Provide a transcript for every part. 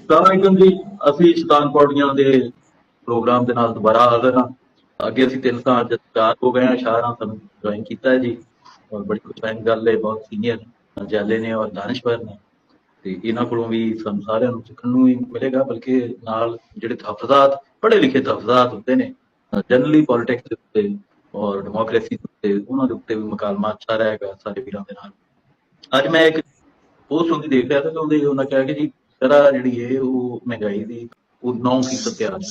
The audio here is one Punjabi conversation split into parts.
ਸਲਾਮੁਅਲੈਕੁਮ ਜੀ। ਅਸੀਂ ਸ਼ੈਤਾਨ ਪੌੜੀਆਂ ਦੇ ਪ੍ਰੋਗਰਾਮ ਦੇ ਨਾਲ ਦੁਬਾਰਾ ਹਾਜ਼ਰ ਹਾਂ। ਅੱਗੇ ਅਸੀਂ 3 ਸਾਲ 'ਚ 4 ਹੋ ਗਏ ਹਾਂ, ਸ਼ਾਹਰਾਂ ਸਾਨੂੰ ਜੁਆਇਨ ਕੀਤਾ ਹੈ ਜੀ। ਔਰ ਬੜੀ ਖੁਸ਼ਾਇਨ ਗੱਲ ਹੈ, ਬਹੁਤ ਸੀਨੀਅਰ ਜੈਲੇ ਨੇ ਔਰ ਦਾਨਿਸ਼ਵਰ ਨੇ, ਤੇ ਇਹਨਾਂ ਕੋਲੋਂ ਵੀ ਸਾਨੂੰ ਸਾਰਿਆਂ ਨੂੰ ਸਿੱਖਣ ਨੂੰ ਵੀ ਮਿਲੇਗਾ। ਬਲਕਿ ਨਾਲ ਜਿਹੜੇ ਤਹਫਜ਼ਾਤ, ਪੜ੍ਹੇ ਲਿਖੇ ਤਹਫਜ਼ਾਤ ਹੁੰਦੇ ਨੇ ਜਨਰਲੀ ਪੋਲੀਟਿਕਸ ਦੇ ਉੱਤੇ ਔਰ ਡੈਮੋਕ੍ਰੇਸੀ ਦੇ ਉੱਤੇ, ਉਹਨਾਂ ਦੇ ਉੱਤੇ ਵੀ ਮੁਕਾਲਮਾ ਅੱਛਾ ਰਹੇਗਾ ਸਾਰੇ ਵੀਰਾਂ ਦੇ ਨਾਲ। ਅੱਜ ਮੈਂ ਇੱਕ ਪੋਸਟ ਉਹਦੀ ਦੇਖ ਰਿਹਾ ਸੀ ਤੇ ਉਹਨਾਂ ਕਿਹਾ ਕਿ ਜੀ ਸਰ ਜਿਹੜੀ ਹੈ ਉਹ ਮਹਿੰਗਾਈ ਦੀ ਉਹ 9% ਤੇ ਆ ਗਈ।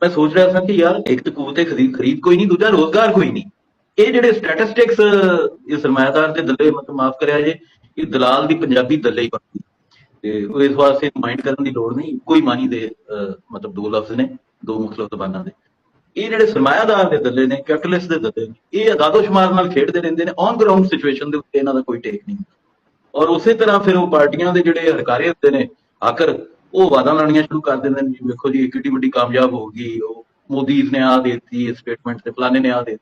ਮੈਂ ਸੋਚ ਰਿਹਾ ਸੀ ਕਿ ਯਾਰ ਇੱਕ ਤਾਂ ਕੂਵਤੇ ਖਰੀਦ ਕੋਈ ਨਹੀਂ, ਦੂਜਾ ਰੋਜ਼ਗਾਰ ਕੋਈ ਨਹੀਂ। ਇਹ ਜਿਹੜੇ ਸਟੈਟਿਸਟਿਕਸ ਇਹ ਸਰਮਾਇਆਦਾਰ ਦੇ ਦੱਲੇ, ਮਤਲਬ ਮਾਫ ਕਰਿਆ ਜੇ, ਇਹ ਦਲਾਲ ਦੀ ਪੰਜਾਬੀ ਦੱਲੇ ਹੀ ਬਣਦੀ ਤੇ ਉਹ ਇਸ ਵਾਸਤੇ ਮਾਈਂਡ ਕਰਨ ਦੀ ਲੋੜ ਨਹੀਂ। ਇੱਕੋ ਹੀ ਮਾਨੀ ਦੇ ਮਤਲਬ ਦੋ ਲਫ਼ਜ਼ ਨੇ, ਦੋ ਮੁਖਤਲਿਫ ਜ਼ਬਾਨਾਂ ਦੇ। ਇਹ ਜਿਹੜੇ ਸਰਮਾਇਆਦਾਰ ਦੇ ਦੱਲੇ ਨੇ, ਕੈਪੀਟਲਿਸਟ ਦੇ ਦੱਲੇ ਨੇ, ਇਹ ਆਦਾਦੋ ਸ਼ੁਮਾਰ ਨਾਲ ਖੇਡਦੇ ਰਹਿੰਦੇ ਨੇ। ਔਨ ਗਰਾਊਂਡ ਸਿਚੁਏਸ਼ਨ ਦੇ ਉੱਤੇ ਇਹਨਾਂ ਦਾ ਕੋਈ ਟੇਕ ਨਹੀਂ। ਔਰ ਉਸੇ ਤਰ੍ਹਾਂ ਫਿਰ ਉਹ ਪਾਰਟੀਆਂ ਦੇ ਜਿਹੜੇ ਹਰਕਾਰੇ ਹੁੰਦੇ ਨੇ ਆਖਰ, ਉਹ ਵਾਅਦਾ ਲਾਣੀਆਂ ਸ਼ੁਰੂ ਕਰ ਦਿੰਦੇ ਨੇ। ਵੇਖੋ ਜੀ ਕਿੱਡੀ ਵੱਡੀ ਕਾਮਯਾਬ ਹੋ ਗਈ, ਉਹ ਮੋਦੀ ਨੇ ਆ ਦੇਤੀ ਸਟੇਟਮੈਂਟ ਤੇ ਫਲਾਣੇ ਨੇ ਆ ਦੇ,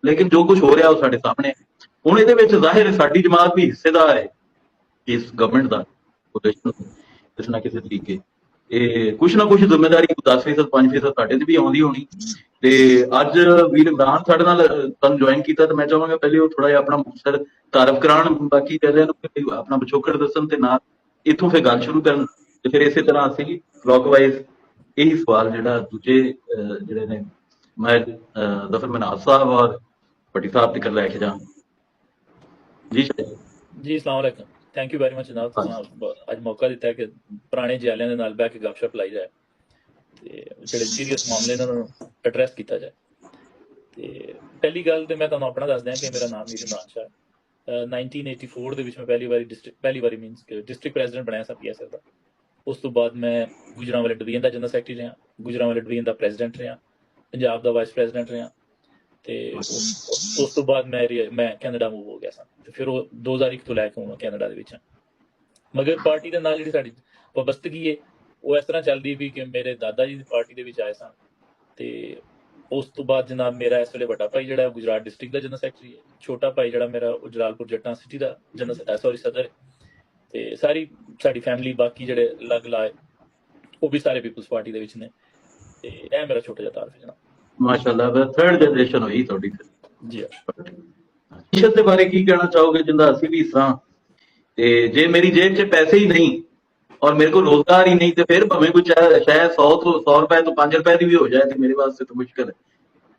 ਲੇਕਿਨ ਜੋ ਕੁਝ ਹੋ ਰਿਹਾ ਉਹ ਸਾਡੇ ਸਾਹਮਣੇ ਹੈ। ਹੁਣ ਇਹਦੇ ਵਿੱਚ ਜ਼ਾਹਿਰ ਹੈ ਸਾਡੀ ਜਮਾਤ ਵੀ ਹਿੱਸੇਦਾਰ ਹੈ ਇਸ ਗਵਰਨਮੈਂਟ ਦਾ, ਕਿਸੇ ਨਾ ਕਿਸੇ ਤਰੀਕੇ। ਇਹ ਕੁਛ ਨਾ ਕੁਛ ਜ਼ਿੰਮੇਵਾਰੀ 10% 5% ਸਾਡੇ ਤੇ ਵੀ ਆਉਂਦੀ ਹੋਣੀ। ਤੇ ਅੱਜ ਵੀਰ ਇਮਰਾਨ ਸਾਡੇ ਨਾਲ ਤੁਹਾਨੂੰ ਜੁਆਇਨ ਕੀਤਾ, ਤੇ ਮੈਂ ਚਾਹਾਂਗਾ ਪਹਿਲੇ ਉਹ ਥੋੜਾ ਜਿਹਾ ਆਪਣਾ ਮੁਖਤਸਰ ਤਾਰਫ ਕਰਾਉਣ, ਬਾਕੀ ਕਹਿੰਦੇ ਨੂੰ ਆਪਣਾ ਪਿਛੋਕੜ ਦੱਸਣ, ਤੇ ਨਾਲ ਇੱਥੋਂ ਫਿਰ ਗੱਲ ਸ਼ੁਰੂ ਕਰਨ। ਤੇ ਫਿਰ ਇਸੇ ਤਰ੍ਹਾਂ ਅਸੀਂ ਕਲੌਕਵਾਈਜ਼ ਇਹੀ ਸਵਾਲ ਜਿਹੜਾ ਦੂਜੇ ਜਿਹੜੇ ਨੇ ਮੈਂ ਜ਼ਫਰ ਮਨਾਜ਼ ਸਾਹਿਬ ਔਰ ਭੱਟੀ ਸਾਹਿਬ ਤੱਕ ਲੈ ਕੇ ਜਾ ਜੀ। ਜੀ ਅਸਲਾਮ ਵਾਲੇਕਮ, ਥੈਂਕ ਯੂ ਵੈਰੀ ਮਚ ਜਨਾਬ। ਅੱਜ ਮੌਕਾ ਦਿੱਤਾ ਕਿ ਪੁਰਾਣੇ ਜੈਲਿਆਂ ਦੇ ਨਾਲ ਬਹਿ ਕੇ ਗੱਪਸ਼ਪ ਲਾਈ ਜਾਏ ਤੇ ਜਿਹੜੇ ਸੀਰੀਅਸ ਮਾਮਲੇ ਇਹਨਾਂ ਨੂੰ ਐਡਰੈਸ ਕੀਤਾ ਜਾਏ। ਤੇ ਪਹਿਲੀ ਗੱਲ ਤੇ ਮੈਂ ਤੁਹਾਨੂੰ ਆਪਣਾ ਦੱਸ ਦਿਆਂ ਕਿ ਮੇਰਾ ਨਾਮ ਮੀਰ ਇਮਰਾਨ ਸ਼ਾਹ। 1984 ਦੇ ਵਿੱਚ ਮੈਂ ਪਹਿਲੀ ਵਾਰੀ ਮੀਨਸ ਕਿ ਡਿਸਟ੍ਰਿਕਟ ਪ੍ਰੈਜ਼ੀਡੈਂਟ ਬਣਿਆ ਸੀ PSF ਦਾ। ਉਸ ਤੋਂ ਬਾਅਦ ਮੈਂ ਗੁਜਰਾਂਵਾਲੇ ਡਿਵੀਜ਼ਨ ਦਾ ਜਨਰਲ ਸੈਕਟਰੀ ਰਿਹਾ, ਗੁਜਰਾਂਵਾਲੇ ਡਿਵੀਜ਼ਨ ਦਾ ਪ੍ਰੈਜ਼ੀਡੈਂਟ ਰਿਹਾ, ਪੰਜਾਬ ਦਾ ਵਾਈਸ ਪ੍ਰੈਜ਼ੀਡੈਂਟ ਰਿਹਾ। ਤੇ ਉਸ ਤੋਂ ਬਾਅਦ ਮੈਂ ਕੈਨੇਡਾ ਮੂਵ ਹੋ ਗਿਆ ਸਾਂ। ਤੇ ਫਿਰ ਉਹ 2001 ਤੋਂ ਲੈ ਕੇ ਹੁਣ ਕੈਨੇਡਾ ਦੇ ਵਿੱਚ। ਮਗਰ ਪਾਰਟੀ ਦੇ ਨਾਲ ਜਿਹੜੀ ਸਾਡੀ ਵਬਸਤਗੀ ਹੈ ਉਹ ਇਸ ਤਰ੍ਹਾਂ ਚੱਲਦੀ ਵੀ ਕਿ ਮੇਰੇ ਦਾਦਾ ਜੀ ਦੀ ਪਾਰਟੀ ਦੇ ਵਿੱਚ ਆਏ ਸਨ। ਤੇ ਉਸ ਤੋਂ ਬਾਅਦ ਜਨਾਬ ਮੇਰਾ ਇਸ ਵੇਲੇ ਵੱਡਾ ਭਾਈ ਜਿਹੜਾ ਗੁਜਰਾਤ ਡਿਸਟ੍ਰਿਕਟ ਦਾ ਜਨਰਲ ਸੈਕਟਰੀ ਹੈ, ਛੋਟਾ ਭਾਈ ਜਿਹੜਾ ਮੇਰਾ ਉਹ ਜਲਾਲਪੁਰ ਜੱਟਾਂ ਸਿਟੀ ਦਾ ਸਦਰ ਹੈ। ਤੇ ਸਾਡੀ ਫੈਮਿਲੀ ਬਾਕੀ ਜਿਹੜੇ ਅਲੱਗ ਲਾਏ ਉਹ ਵੀ ਸਾਰੇ ਪੀਪਲਸ ਪਾਰਟੀ ਦੇ ਵਿੱਚ ਨੇ। ਤੇ ਇਹ ਮੇਰਾ ਛੋਟਾ ਜਿਹਾ ਤਾਰਫ ਹੈ ਜਨਾਬ। ਮਾਸ਼ਾਅੱਲਾ, ਥਰਡ ਜਨਰੇਸ਼ਨ ਹੋਈ ਤੁਹਾਡੀ ਜੀ। ਮੀਸ਼ਤ ਦੇ ਬਾਰੇ ਕੀ ਕਹਿਣਾ ਚਾਹੋਗੇ, ਜਿੰਦਾ ਅਸੀਂ ਵੀ ਹਿੱਸਾ? ਤੇ ਜੇ ਮੇਰੀ ਜੇਬ 'ਚ ਪੈਸੇ ਹੀ ਨਹੀਂ ਔਰ ਮੇਰੇ ਕੋਲ रोजगार ही नहीं, तो फिर भावें कोई शायद 100 रुपए तो 5 रुपए की भी हो जाए, तो मेरे वास्ते तो मुश्किल है।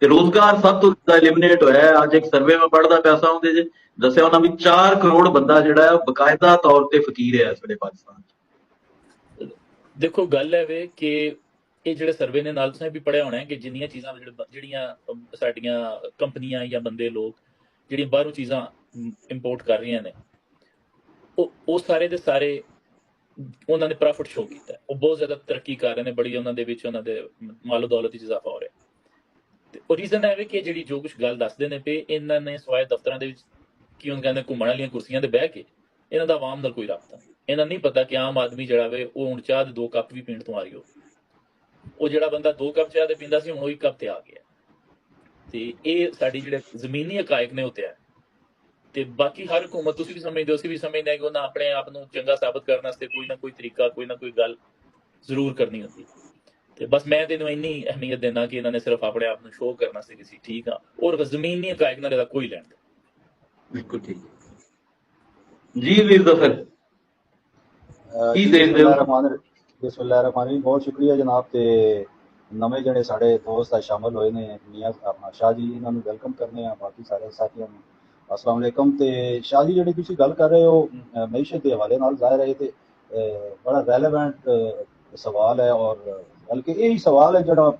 ਤੇ ਰੋਜ਼ਗਾਰ ਸਭ ਤੋਂ ਜ਼ਿਆਦਾ ਐਲੀਮੀਨੇਟ ਹੋਇਆ। ਅੱਜ ਇੱਕ ਸਰਵੇ ਮੈਂ ਪੜ੍ਹਦਾ ਪਿਆ ਸਾਂ, ਉਹਦੇ 'ਚ ਦੱਸਿਆ ਉਹਨਾਂ ਵੀ 4 ਕਰੋੜ ਬੰਦਾ ਜਿਹੜਾ ਹੈ ਬਕਾਇਦਾ ਤੌਰ ਤੇ ਫਕੀਰ ਹੈ ਇਸ ਵੇਲੇ ਪਾਕਿਸਤਾਨ 'ਚ। ਦੇਖੋ ਗੱਲ ਹੈ ਵੇ ਕਿ ਇਹ ਜਿਹੜੇ ਸਰਵੇ ਨੇ ਨਾਲ ਤੁਸੀਂ ਵੀ ਪੜ੍ਹਿਆ ਹੋਣਾ ਹੈ ਕਿ ਜਿੰਨੀਆਂ ਚੀਜ਼ਾਂ ਜਿਹੜੀਆਂ ਸਾਡੀਆਂ ਕੰਪਨੀਆਂ ਜਾਂ ਬੰਦੇ ਲੋਕ ਜਿਹੜੀਆਂ ਬਾਹਰੋਂ ਚੀਜ਼ਾਂ ਇੰਪੋਰਟ ਕਰ ਰਹੀਆਂ ਨੇ, ਉਹ ਸਾਰੇ ਦੇ ਸਾਰੇ ਉਹਨਾਂ ਨੇ ਪ੍ਰੋਫਿਟ ਸ਼ੋ ਕੀਤਾ। ਉਹ ਬਹੁਤ ਜ਼ਿਆਦਾ ਤਰੱਕੀ ਕਰ ਰਹੇ ਨੇ, ਬੜੀ ਉਹਨਾਂ ਦੇ ਵਿੱਚ ਉਹਨਾਂ ਦੇ ਮਾਲੋ ਦੌਲਤ ਵਿੱਚ ਇਜ਼ਾਫਾ ਹੋ ਰਿਹਾ। ਤੇ ਉਹ ਰੀਜ਼ਨ ਹੈ ਕਿ ਜਿਹੜੀ ਜੋ ਕੁਛ ਗੱਲ ਦੱਸਦੇ ਨੇ ਪਏ, ਇਹਨਾਂ ਨੇ ਸਵਾਏ ਦਫ਼ਤਰਾਂ ਦੇ ਵਿੱਚ ਕੀ ਉਹਨਾਂ ਕਹਿੰਦੇ ਘੁੰਮਣ ਵਾਲੀਆਂ ਕੁਰਸੀਆਂ ਤੇ ਬਹਿ ਕੇ ਇਹਨਾਂ ਦਾ ਆਵਾਮ ਨਾਲ ਕੋਈ ਰਾਬਤਾ ਨਹੀਂ। ਇਹਨਾਂ ਨਹੀਂ ਪਤਾ ਕਿ ਆਮ ਆਦਮੀ ਜਿਹੜਾ ਵੇ ਉਹ ਹੁਣ ਚਾਹ ਦੇ 2 ਕੱਪ ਵੀ ਪੀਣ ਤੋਂ ਆ ਰਹੀ ਹੋ। ਉਹ ਜਿਹੜਾ ਬੰਦਾ 2 ਕੱਪ ਚਾਹ ਦੇ ਪੀਂਦਾ ਸੀ ਹੁਣ ਉਹ 1 ਕੱਪ ਤੇ ਆ ਗਿਆ। ਤੇ ਇਹ ਸਾਡੀ ਜਿਹੜੇ ਜ਼ਮੀਨੀ ਹਕਾਇਕ ਨੇ ਉੱਤੇ ਹੈ। ਤੇ ਬਾਕੀ ਹਰ ਹੁਕੂਮਤ ਤੁਸੀਂ ਵੀ ਸਮਝਦੇ ਹੋ, ਅਸੀਂ ਵੀ ਸਮਝਦੇ ਹਾਂ ਕਿ ਉਹਨਾਂ ਆਪਣੇ ਆਪ ਨੂੰ ਚੰਗਾ ਸਾਬਤ ਕਰਨ ਵਾਸਤੇ ਕੋਈ ਨਾ ਕੋਈ ਤਰੀਕਾ, ਕੋਈ ਨਾ ਕੋਈ ਗੱਲ ਜ਼ਰੂਰ ਕਰਨੀ ਹੁੰਦੀ। ਤੇ ਬਸ ਮੈਂ ਤੈਨੂੰ ਇੰਨੀ ਅਹਿਮੀਅਤ ਦੇਣਾ ਕਿ ਇਹਨਾਂ ਨੇ ਸਿਰਫ ਆਪਣੇ ਆਪ ਨੂੰ ਸ਼ੋਅ ਕਰਨਾ ਸੀ ਕਿ ਅਸੀਂ ਠੀਕ ਆ, ਔਰ ਜ਼ਮੀਨੀ ਹਕਾਇਕ ਨਾਲ ਇਹਦਾ ਕੋਈ ਲੈਣ ਦੇਣ। ਬਿਲਕੁਲ ਠੀਕ ਜੀ। ਵੀਰ ਜ਼ਫਰ ਕੀ ਦੇਖਦੇ ਹੋ? ਬਿਸਮਿल्लाह-र-रहमान-र-रहीम। बहुत शुक्रिया जनाब। ਤੇ ਨਵੇਂ ਜਿਹੜੇ ਸਾਡੇ ਦੋਸਤ ਸ਼ਾਮਲ ਹੋਏ ਨੇ, ਮੀਆਂ ਆਪਣਾ ਸ਼ਾਹ ਜੀ, ਇਹਨਾਂ ਨੂੰ ਵੈਲਕਮ ਕਰਨੇ ਆ। ਬਾਕੀ ਸਾਰੇ ਸਾਥੀਆਂ ਨੂੰ अस्सलाम वालेकुम। ਤੇ ਸ਼ਾਹ ਜੀ ਜਿਹੜੀ ਤੁਸੀਂ ਗੱਲ ਕਰ ਰਹੇ ਹੋ ਮਈਸ਼ਤ ਦੇ ਹਵਾਲੇ ਨਾਲ, ਜ਼ਾਹਿਰ ਹੈ ਤੇ ਬੜਾ ਰੈਲੇਵੈਂਟ ਸਵਾਲ ਹੈ। ਔਰ ਬਲਕਿ ਇਹੀ ਸਵਾਲ ਹੈ ਜਿਹੜਾ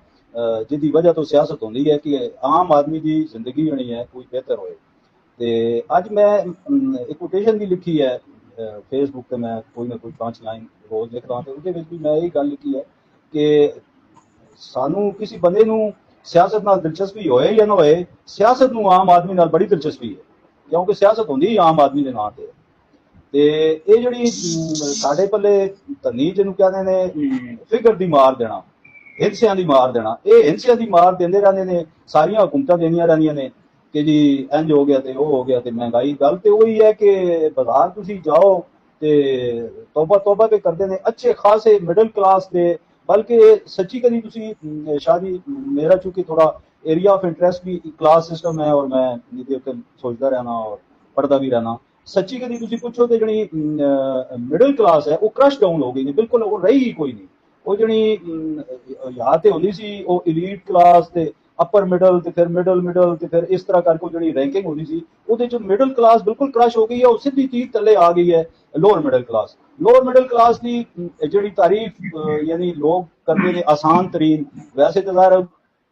ਜਿਹਦੀ ਵਜ੍ਹਾ ਤੋਂ ਸਿਆਸਤ ਹੁੰਦੀ ਹੈ ਕਿ ਆਮ ਆਦਮੀ ਦੀ ਜ਼ਿੰਦਗੀ ਜਿਹੜੀ ਹੈ ਕੋਈ ਬਿਹਤਰ ਹੋਏ। ਤੇ ਅੱਜ ਮੈਂ ਇੱਕ ਕੋਟੇਸ਼ਨ ਵੀ ਲਿਖੀ ਹੈ ਫੇਸਬੁੱਕ ਤੇ, ਮੈਂ ਕੋਈ ਨਾ ਕੋਈ 5 ਲਾਈਨ ਰੋਜ਼ ਲਿਖਦਾ ਤੇ ਉਹਦੇ ਵਿੱਚ ਵੀ ਮੈਂ ਇਹ ਗੱਲ ਲਿਖੀ ਹੈ ਕਿ ਸਾਨੂੰ ਕਿਸੇ ਬੰਦੇ ਨੂੰ ਸਿਆਸਤ ਨਾਲ ਦਿਲਚਸਪੀ ਹੋਏ ਜਾਂ ਨਾ ਹੋਏ, ਸਿਆਸਤ ਨੂੰ ਆਮ ਆਦਮੀ ਨਾਲ ਬੜੀ ਦਿਲਚਸਪੀ ਹੈ, ਕਿਉਂਕਿ ਸਿਆਸਤ ਹੁੰਦੀ ਹੀ ਆਮ ਆਦਮੀ ਦੇ ਨਾਂ ਤੇ। ਤੇ ਇਹ ਜਿਹੜੀ ਸਾਡੇ ਪੱਲੇ ਧਨੀ ਜਿਹਨੂੰ ਕਹਿੰਦੇ ਨੇ ਫਿਗਰ ਦੀ ਮਾਰ ਦੇਣਾ, ਹਿੰਸਿਆਂ ਦੀ ਮਾਰ ਦੇਣਾ, ਇਹ ਹਿੰਸਿਆਂ ਦੀ ਮਾਰ ਦਿੰਦੇ ਰਹਿੰਦੇ ਨੇ। ਸਾਰੀਆਂ ਹੁਕੂਮਤਾਂ ਦੇਣੀਆਂ ਰਹਿੰਦੀਆਂ ਨੇ ਕਿ ਜੀ ਇੰਜ ਹੋ ਗਿਆ ਤੇ ਉਹ ਹੋ ਗਿਆ ਤੇ ਮਹਿੰਗਾਈ। ਗੱਲ ਤੇ ਉਹੀ ਹੈ ਕਿ ਬਾਜ਼ਾਰ ਤੁਸੀਂ ਜਾਓ ਤੇ ਤੋਬਾ ਤੋਬਾ ਵੀ ਕਰਦੇ ਨੇ ਅੱਛੇ ਖਾਸੇ ਮਿਡਲ ਕਲਾਸ ਦੇ। ਬਲਕਿ ਸੱਚੀ ਕਦੀ ਤੁਸੀਂ ਸ਼ਾਹ ਜੀ, ਮੇਰਾ ਚूंकि थोड़ा एरिया ऑफ इंटरेस्ट भी क्लास सिस्टम है और मैं ਇਹਦੇ ਉੱਤੇ ਸੋਚਦਾ ਰਹਿਣਾ ਔਰ ਪੜ੍ਹਦਾ ਵੀ ਰਹਿਣਾ। ਸੱਚੀ ਕਦੀ ਤੁਸੀਂ ਪੁੱਛੋ ਤੇ ਜਿਹੜੀ ਮਿਡਲ ਕਲਾਸ ਹੈ ਉਹ ਕ੍ਰਸ਼ ਡਾਊਨ ਹੋ ਗਈ ਨੇ, ਬਿਲਕੁਲ ਉਹ ਰਹੀ ਹੀ ਕੋਈ ਨਹੀਂ। ਉਹ ਜਿਹੜੀ ਯਾਦ ਤੇ ਹੁੰਦੀ ਸੀ ਉਹ ਇਲੀਟ ਕਲਾਸ ਤੇ ਅਪਰ ਮਿਡਲ ਤੇ ਫਿਰ ਮਿਡਲ ਤੇ ਫਿਰ ਇਸ ਤਰ੍ਹਾਂ ਕਰਕੇ ਜਿਹੜੀ ਰੈਂਕਿੰਗ ਹੁੰਦੀ ਸੀ ਉਹਦੇ ਚ ਮਿਡਲ ਕਲਾਸ ਬਿਲਕੁਲ ਕ੍ਰਸ਼ ਹੋ ਗਈ ਹੈ। ਉਹ ਸਿੱਧੀ ਚੀਜ਼ ਥੱਲੇ ਆ ਗਈ ਹੈ lower middle class. Lower middle class ਦੀ ਜਿਹੜੀ ਤਾਰੀਫ ਯਾਨੀ ਲੋਕ ਕਰਦੇ ਨੇ ਆਸਾਨ ਤਰੀਨ, ਵੈਸੇ ਤਾਂ ਜ਼ਾਹਿਰ